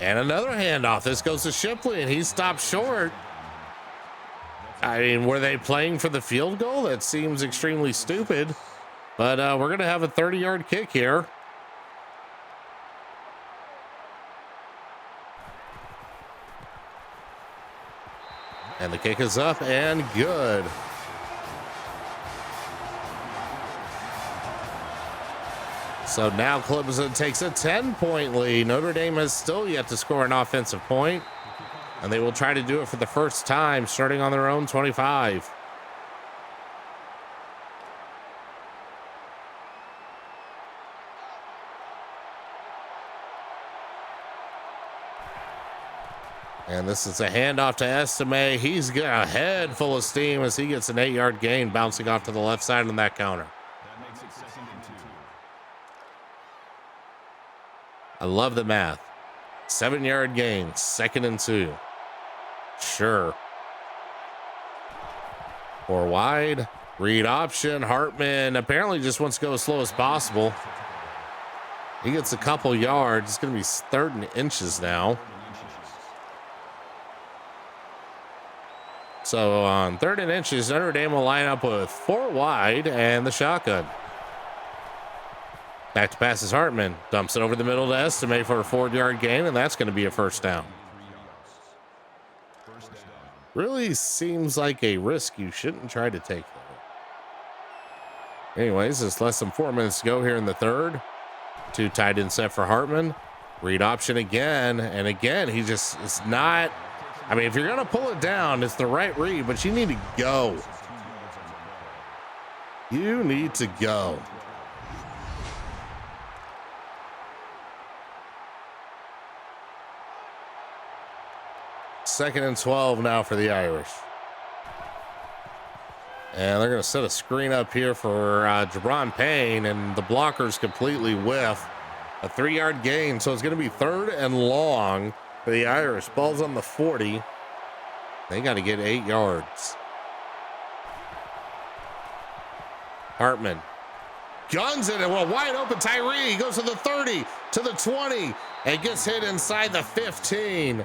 And another handoff. This goes to Shipley, and he stopped short. I mean, were they playing for the field goal? That seems extremely stupid. But we're going to have a 30-yard kick here. And the kick is up and good. So now Clemson takes a 10-point lead. Notre Dame has still yet to score an offensive point. And they will try to do it for the first time, starting on their own 25. And this is a handoff to Estime. He's got a head full of steam as he gets an 8-yard gain, bouncing off to the left side on that counter. That makes it 2nd I love the math. 7-yard gain, 2nd and 2. Sure. 4 wide. Read option. Hartman apparently just wants to go as slow as possible. He gets a couple yards. It's going to be 3rd and inches now. So on 3rd and inches, Notre Dame will line up with 4 wide and the shotgun. Back to pass is Hartman. Dumps it over the middle to Estimate for a 4-yard gain, and that's going to be a 1st down. Really seems like a risk you shouldn't try to take. Anyways, it's less than 4 minutes to go here in the 3rd. 2 tight end set for Hartman. Read option again, and again, he just is not. I mean, if you're going to pull it down, it's the right read, but you need to go. You need to go. Second and 12 now for the Irish. And they're going to set a screen up here for Jabron Payne, and the blockers completely whiff. A 3-yard gain, so it's going to be 3rd and long for the Irish. Ball's on the 40. They got to get 8 yards. Hartman guns it, and well, wide open Tyree. He goes to the 30, to the 20, and gets hit inside the 15.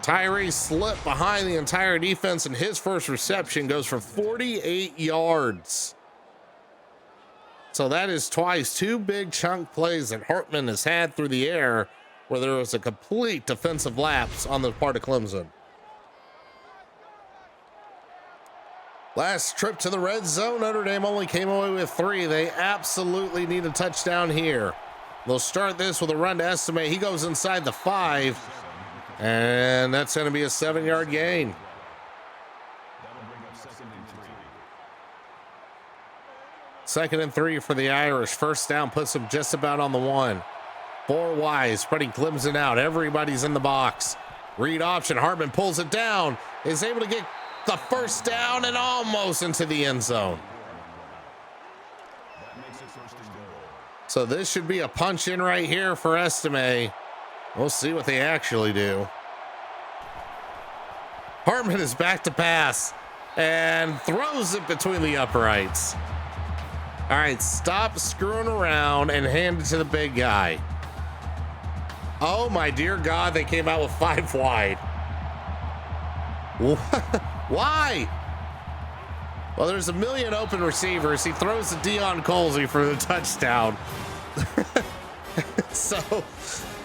Tyree slipped behind the entire defense, and his first reception goes for 48 yards. So that is twice 2 big chunk plays that Hartman has had through the air where there was a complete defensive lapse on the part of Clemson. Last trip to the red zone, Notre Dame only came away with 3. They absolutely need a touchdown here. They'll start this with a run to Estimate. He goes inside the 5. And that's going to be a 7-yard gain. Second and 3 for the Irish. 1st down puts them just about on the 1. 4 wide, spreading Clemson out. Everybody's in the box. Read option. Hartman pulls it down. Is able to get the 1st down and almost into the end zone. So this should be a punch in right here for Estimate. We'll see what they actually do. Hartman is back to pass and throws it between the uprights. All right, stop screwing around and hand it to the big guy. Oh my dear God, they came out with 5 wide. Why? Well, there's a million open receivers. He throws to Deion Colsey for the touchdown. So,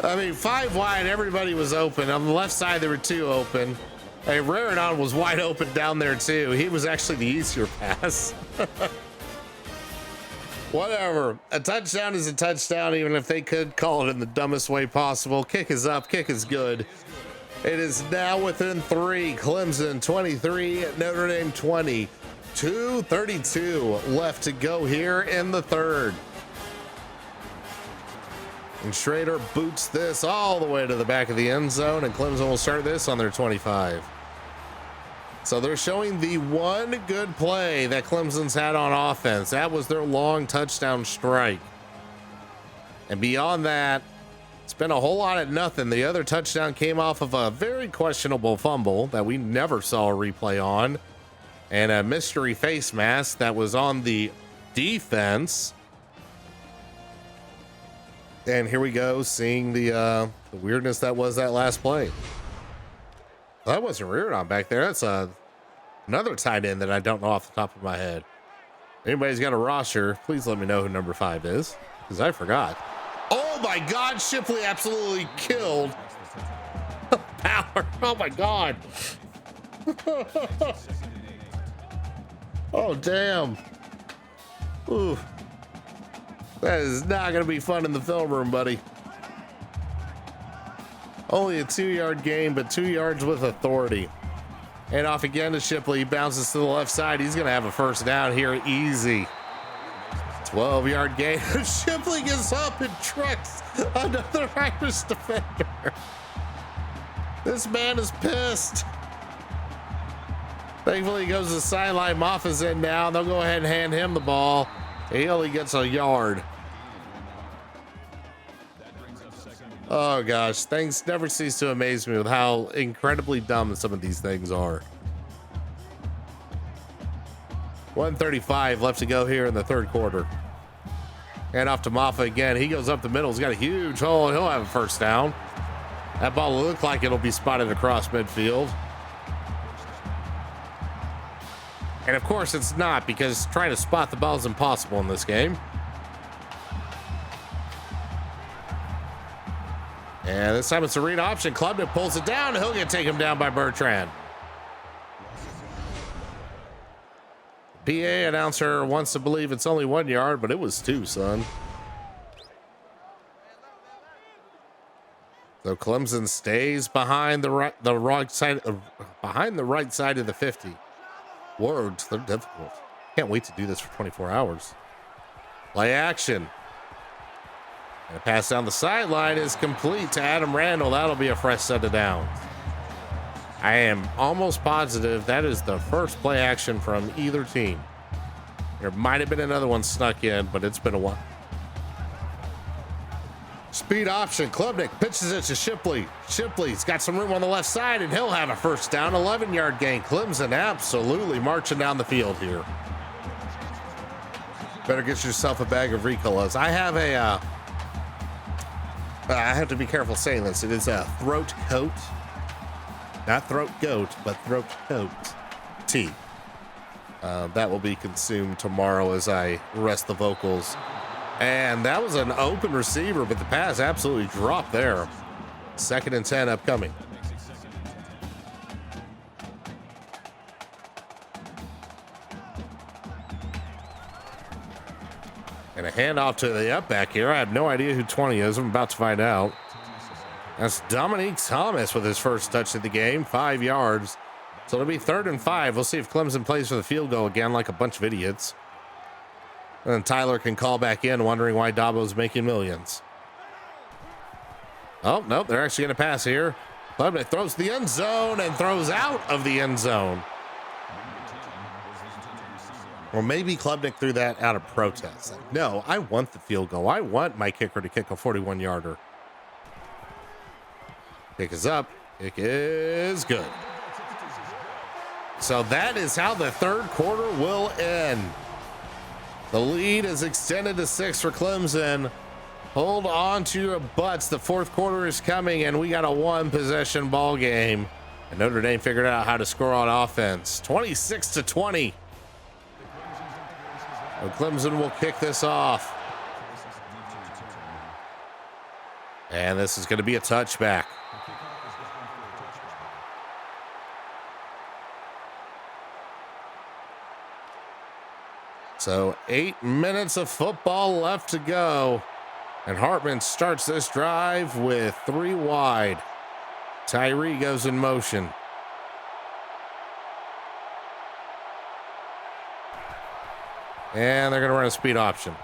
I mean, 5 wide, everybody was open. On the left side, there were 2 open. Hey, Raridon was wide open down there, too. He was actually the easier pass. Whatever. A touchdown is a touchdown, even if they could call it in the dumbest way possible. Kick is up. Kick is good. It is now within 3. Clemson 23, Notre Dame 20. 2:32 left to go here in the 3rd. And Schrader boots this all the way to the back of the end zone, and Clemson will start this on their 25. So they're showing the one good play that Clemson's had on offense. That was their long touchdown strike. And beyond that, it's been a whole lot of nothing. The other touchdown came off of a very questionable fumble that we never saw a replay on, and a mystery face mask that was on the defense. And here we go, seeing the weirdness that was that last play. That wasn't Reardon back there. That's another tight end that I don't know off the top of my head. Anybody's got a roster, please let me know who number 5 is, because I forgot. Oh my God, Shipley absolutely killed Power. Oh my God. Oh damn. Ooh. That is not going to be fun in the film room, buddy. Only a 2-yard gain, but 2 yards with authority. And off again to Shipley. He bounces to the left side. He's going to have a 1st down here. Easy. 12-yard gain. Shipley gets up and trucks another Irish defender. This man is pissed. Thankfully, he goes to the sideline. Moff is in now. They'll go ahead and hand him the ball. He only gets a yard. Oh gosh, things never cease to amaze me with how incredibly dumb some of these things are. 1:35 left to go here in the third quarter. And off to Maffa again. He goes up the middle. He's got a huge hole. He'll have a first down. That ball will look like it'll be spotted across midfield. And of course it's not, because trying to spot the ball is impossible in this game. And this time it's a read option. Klubnik pulls it down. He'll get taken down by Bertrand. PA announcer wants to believe it's only 1 yard, but it was 2, son. So Clemson stays behind the right side of the 50. Words, they're difficult. Can't wait to do this for 24 hours. Play action. And a pass down the sideline is complete to Adam Randall. That'll be a fresh set of downs. I am almost positive that is the first play action from either team. There might have been another one snuck in, but it's been a while. Speed option. Klubnik pitches it to Shipley. Shipley's got some room on the left side, and he'll have a first down. 11-yard gain. Clemson absolutely marching down the field here. Better get yourself a bag of Ricolas. I have I have to be careful saying this. It is a throat coat. Not throat goat, but throat coat tea. That will be consumed tomorrow as I rest the vocals. And that was an open receiver, but the pass absolutely dropped there. 2nd and 10 upcoming. And a handoff to the up back here. I have no idea who 20 is. I'm about to find out. That's Dominique Thomas with his first touch of the game, 5 yards. So it'll be 3rd and 5. We'll see if Clemson plays for the field goal again like a bunch of idiots. And then Tyler can call back in, wondering why Dabo's making millions. Oh, nope, they're actually going to pass here. Klubnik throws the end zone and throws out of the end zone. Or maybe Klubnik threw that out of protest. Like, no, I want the field goal. I want my kicker to kick a 41-yarder. Kick is up. Kick is good. So that is how the third quarter will end. The lead is extended to 6 for Clemson. Hold on to your butts. The fourth quarter is coming, and we got a 1-possession ball game. And Notre Dame figured out how to score on offense. 26-20. And Clemson will kick this off. And this is going to be a touchback. So 8 minutes of football left to go. And Hartman starts this drive with 3 wide. Tyree goes in motion. And they're going to run a speed option.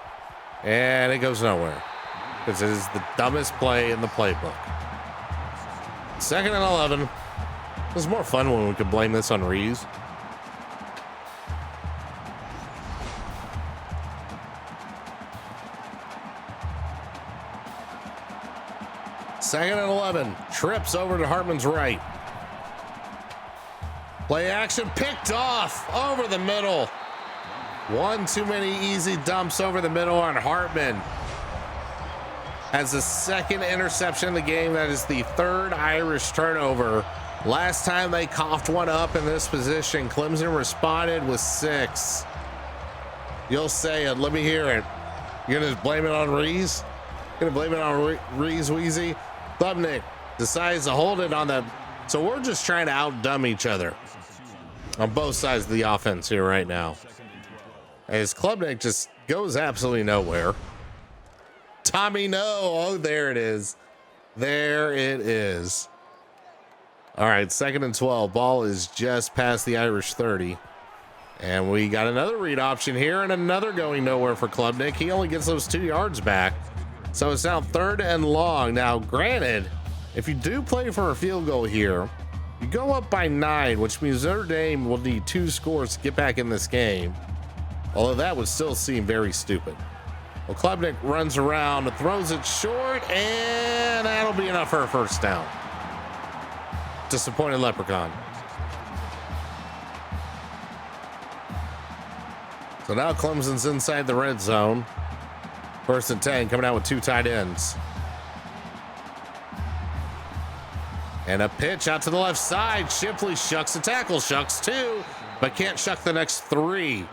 And it goes nowhere, because it is the dumbest play in the playbook. 2nd and 11. It was more fun when we could blame this on Rees. Second and 11. Trips over to Hartman's right. Play action picked off over the middle. One too many easy dumps over the middle on Hartman. Has the 2nd interception of the game. That is the 3rd Irish turnover. Last time they coughed one up in this position, Clemson responded with 6. You'll say it. Let me hear it. You're going to blame it on Rees? Going to blame it on Rees, Wheezy? Klubnik decides to hold it on the... So we're just trying to outdumb each other on both sides of the offense here right now. As Klubnik just goes absolutely nowhere. Tommy, no. Oh, there it is. There it is. All right, 2nd and 12. Ball is just past the Irish 30. And we got another read option here and another going nowhere for Klubnik. He only gets those 2 yards back. So it's now 3rd and long. Now, granted, if you do play for a field goal here, you go up by 9, which means Notre Dame will need 2 scores to get back in this game. Although that would still seem very stupid. Well, Klubnik runs around, throws it short, and that'll be enough for a first down. Disappointed Leprechaun. So now Clemson's inside the red zone. 1st and 10, coming out with 2 tight ends. And a pitch out to the left side. Shipley shucks a tackle, shucks 2, but can't shuck the next 3.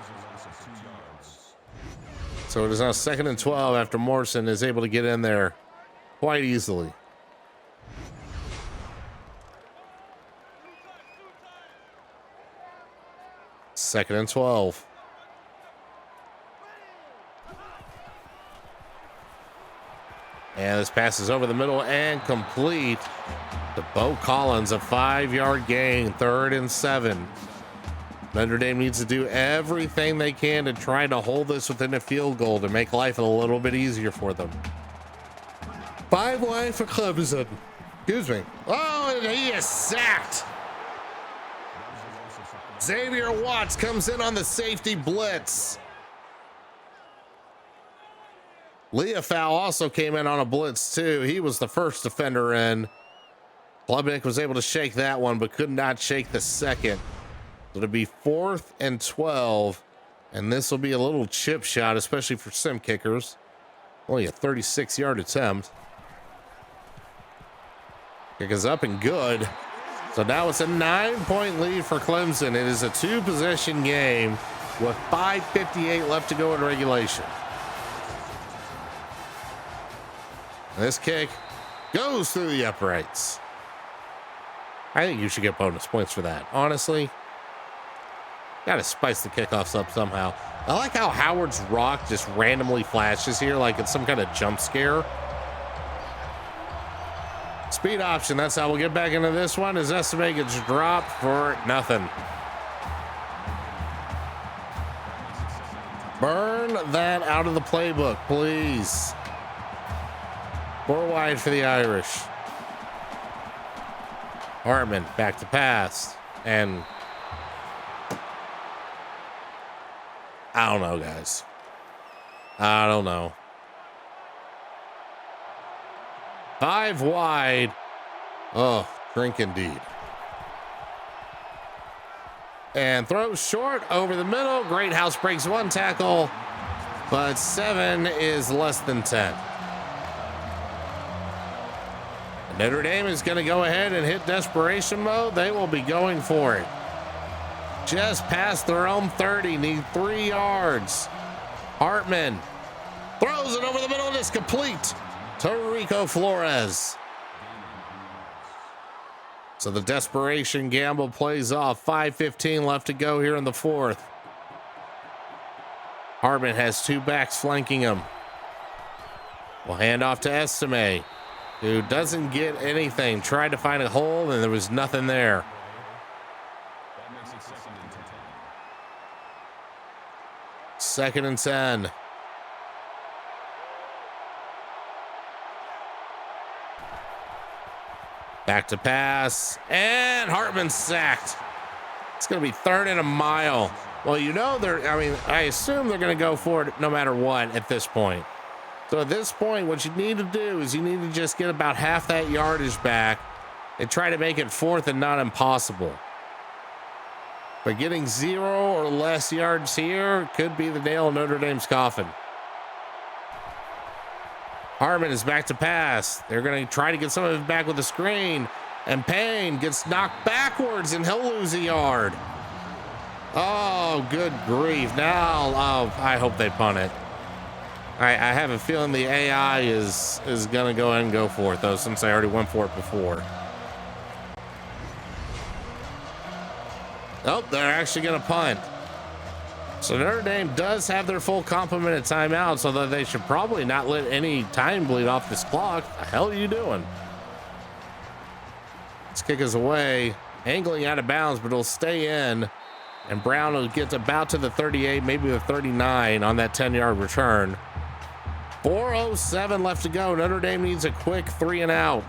So it is now 2nd and 12 after Morrison is able to get in there quite easily. Second and 12. And this pass is over the middle and complete to Bo Collins, a 5-yard gain, 3rd and 7. Notre Dame needs to do everything they can to try to hold this within a field goal to make life a little bit easier for them. 5 wide for Clemson. Excuse me. Oh, and he is sacked. Xavier Watts comes in on the safety blitz. Leofau also came in on a blitz too. He was the first defender in. Klubnik was able to shake that one, but could not shake the second. So it'll be 4th and 12, and this will be a little chip shot, especially for sim kickers. Only a 36-yard attempt. Kick is up and good. So now it's a 9-point lead for Clemson. It is a 2-possession game with 5:58 left to go in regulation. And this kick goes through the uprights. I think you should get bonus points for that. Honestly, got to spice the kickoffs up somehow. I like how Howard's rock just randomly flashes here like it's some kind of jump scare. Speed option, that's how we'll get back into this one as Estime gets dropped for nothing. Burn that out of the playbook, please. 4 wide for the Irish. Hartman back to pass. And I don't know, guys. I don't know. 5 wide. Oh, drink indeed. And throws short over the middle. Greathouse breaks 1 tackle, but 7 is less than 10. Notre Dame is going to go ahead and hit desperation mode. They will be going for it. Just past their own 30, need 3 yards. Hartman throws it over the middle and it's complete to Rico Flores. So the desperation gamble plays off. 5:15 left to go here in the 4th. Hartman has 2 backs flanking him. We'll hand off to Estime, who doesn't get anything. Tried to find a hole and there was nothing there. Second and 10. Back to pass, and Hartman sacked. It's going to be 3rd and a mile. Well, you know, I assume they're going to go for it no matter what at this point. So at this point, what you need to do is you need to just get about half that yardage back and try to make it 4th and not impossible. But getting 0 or less yards here could be the nail in Notre Dame's coffin. Hartman is back to pass. They're going to try to get some of it back with the screen. And Payne gets knocked backwards and he'll lose a yard. Oh, good grief. Now, I hope they punt it. I have a feeling the AI is going to go ahead and go for it, though, since I already went for it before. Oh, they're actually going to punt. So Notre Dame does have their full complement of timeouts, although they should probably not let any time bleed off this clock. The hell are you doing? This kick is away, angling out of bounds, but it'll stay in. And Brown will get about to the 38, maybe the 39 on that 10-yard return. 4:07 left to go. Notre Dame needs a quick 3 and out.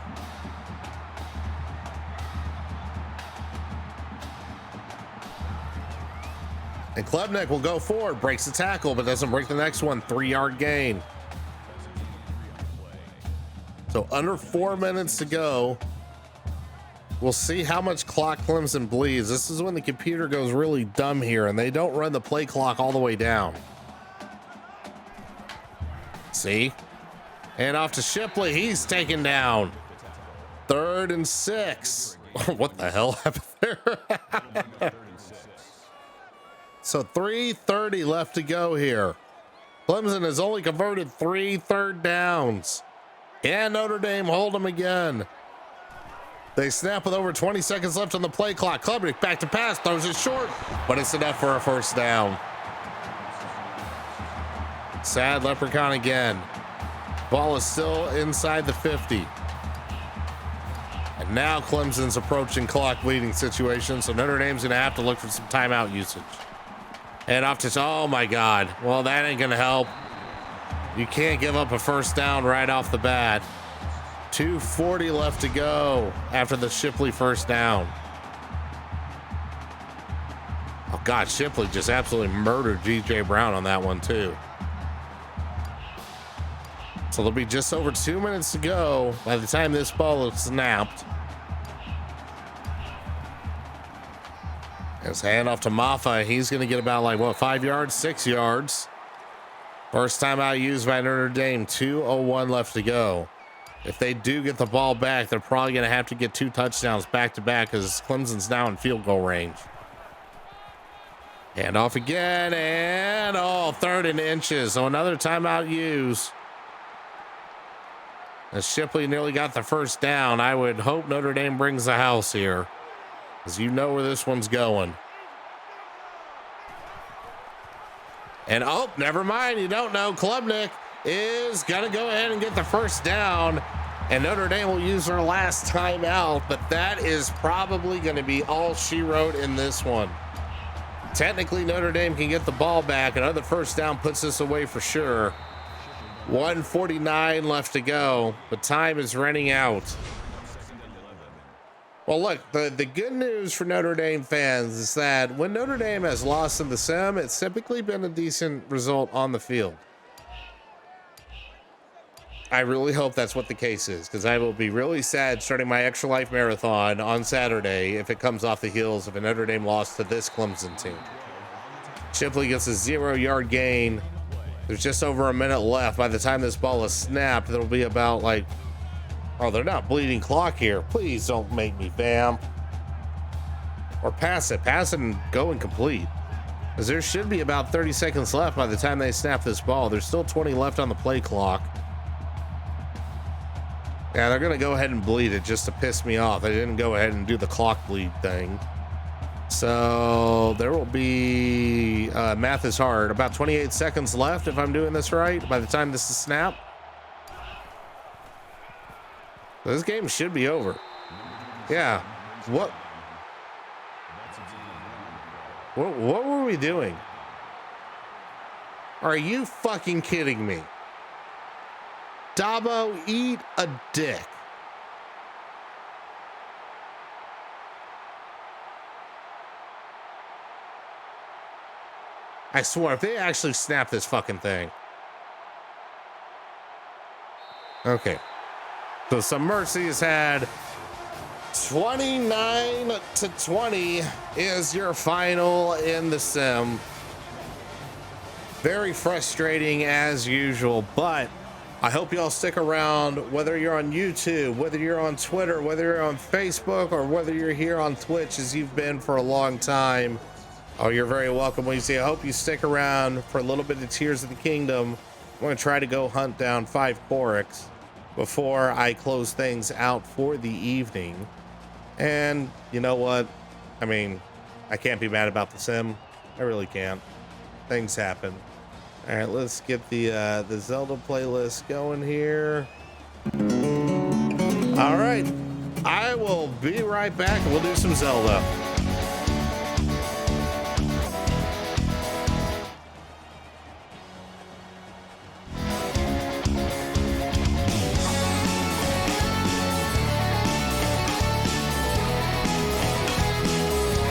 And Klebnik will go forward, breaks the tackle, but doesn't break the next one. 3-yard gain. So under 4 minutes to go. We'll see how much clock Clemson bleeds. This is when the computer goes really dumb here, and they don't run the play clock all the way down. See? And off to Shipley. He's taken down. 3rd and 6. What the hell happened there? So 3:30 left to go here. Clemson has only converted 3 third downs. And Notre Dame hold them again. They snap with over 20 seconds left on the play clock. Klebnik back to pass, throws it short, but it's enough for a first down. Sad leprechaun again. Ball is still inside the 50. And now Clemson's approaching clock bleeding situation, so Notre Dame's going to have to look for some timeout usage. And off to, oh my God. Well, that ain't going to help. You can't give up a first down right off the bat. 2:40 left to go after the Shipley first down. Oh God, Shipley just absolutely murdered G.J. Brown on that one too. So there'll be just over 2 minutes to go by the time this ball is snapped. It's handoff to Maffa. He's going to get about like, what, 5 yards, 6 yards. First time out used by Notre Dame. 2:01 left to go. If they do get the ball back, they're probably going to have to get 2 touchdowns back to back because Clemson's now in field goal range. And off again, and 3rd and inches. So another timeout use. As Shipley nearly got the first down, I would hope Notre Dame brings the house here, because you know where this one's going. And never mind, you don't know. Klebnik is going to go ahead and get the first down, and Notre Dame will use their last timeout, but that is probably going to be all she wrote in this one. Technically, Notre Dame can get the ball back. Another first down puts this away for sure. 1:49 left to go, but time is running out. Well, look, the good news for Notre Dame fans is that when Notre Dame has lost in the sim, it's typically been a decent result on the field. I really hope that's what the case is, because I will be really sad starting my Extra Life Marathon on Saturday if it comes off the heels of a Notre Dame loss to this Clemson team. Shipley gets a 0-yard gain. There's just over a minute left. By the time this ball is snapped, it'll be about like, oh, they're not bleeding clock here. Please don't make me vamp. Or pass it and go incomplete. Because there should be about 30 seconds left by the time they snap this ball. There's still 20 left on the play clock. Yeah, they're going to go ahead and bleed it just to piss me off. They didn't go ahead and do the clock bleed thing. So there will be, math is hard, about 28 seconds left if I'm doing this right by the time this is snapped. This game should be over. Yeah. What were we doing? Are you fucking kidding me? Dabo, eat a dick. I swear, if they actually snap this fucking thing. Okay. So Some Mercy has had 29-20 is your final in the sim. Very frustrating as usual, but I hope y'all stick around, whether you're on YouTube, whether you're on Twitter, whether you're on Facebook, or whether you're here on Twitch as you've been for a long time. Oh, you're very welcome, Weezy. I hope you stick around for a little bit of Tears of the Kingdom. I'm going to try to go hunt down 5 Korrix before I close things out for the evening. And you know what? I mean, I can't be mad about the sim. I really can't. Things happen. All right, let's get the Zelda playlist going here. All right, I will be right back and we'll do some Zelda.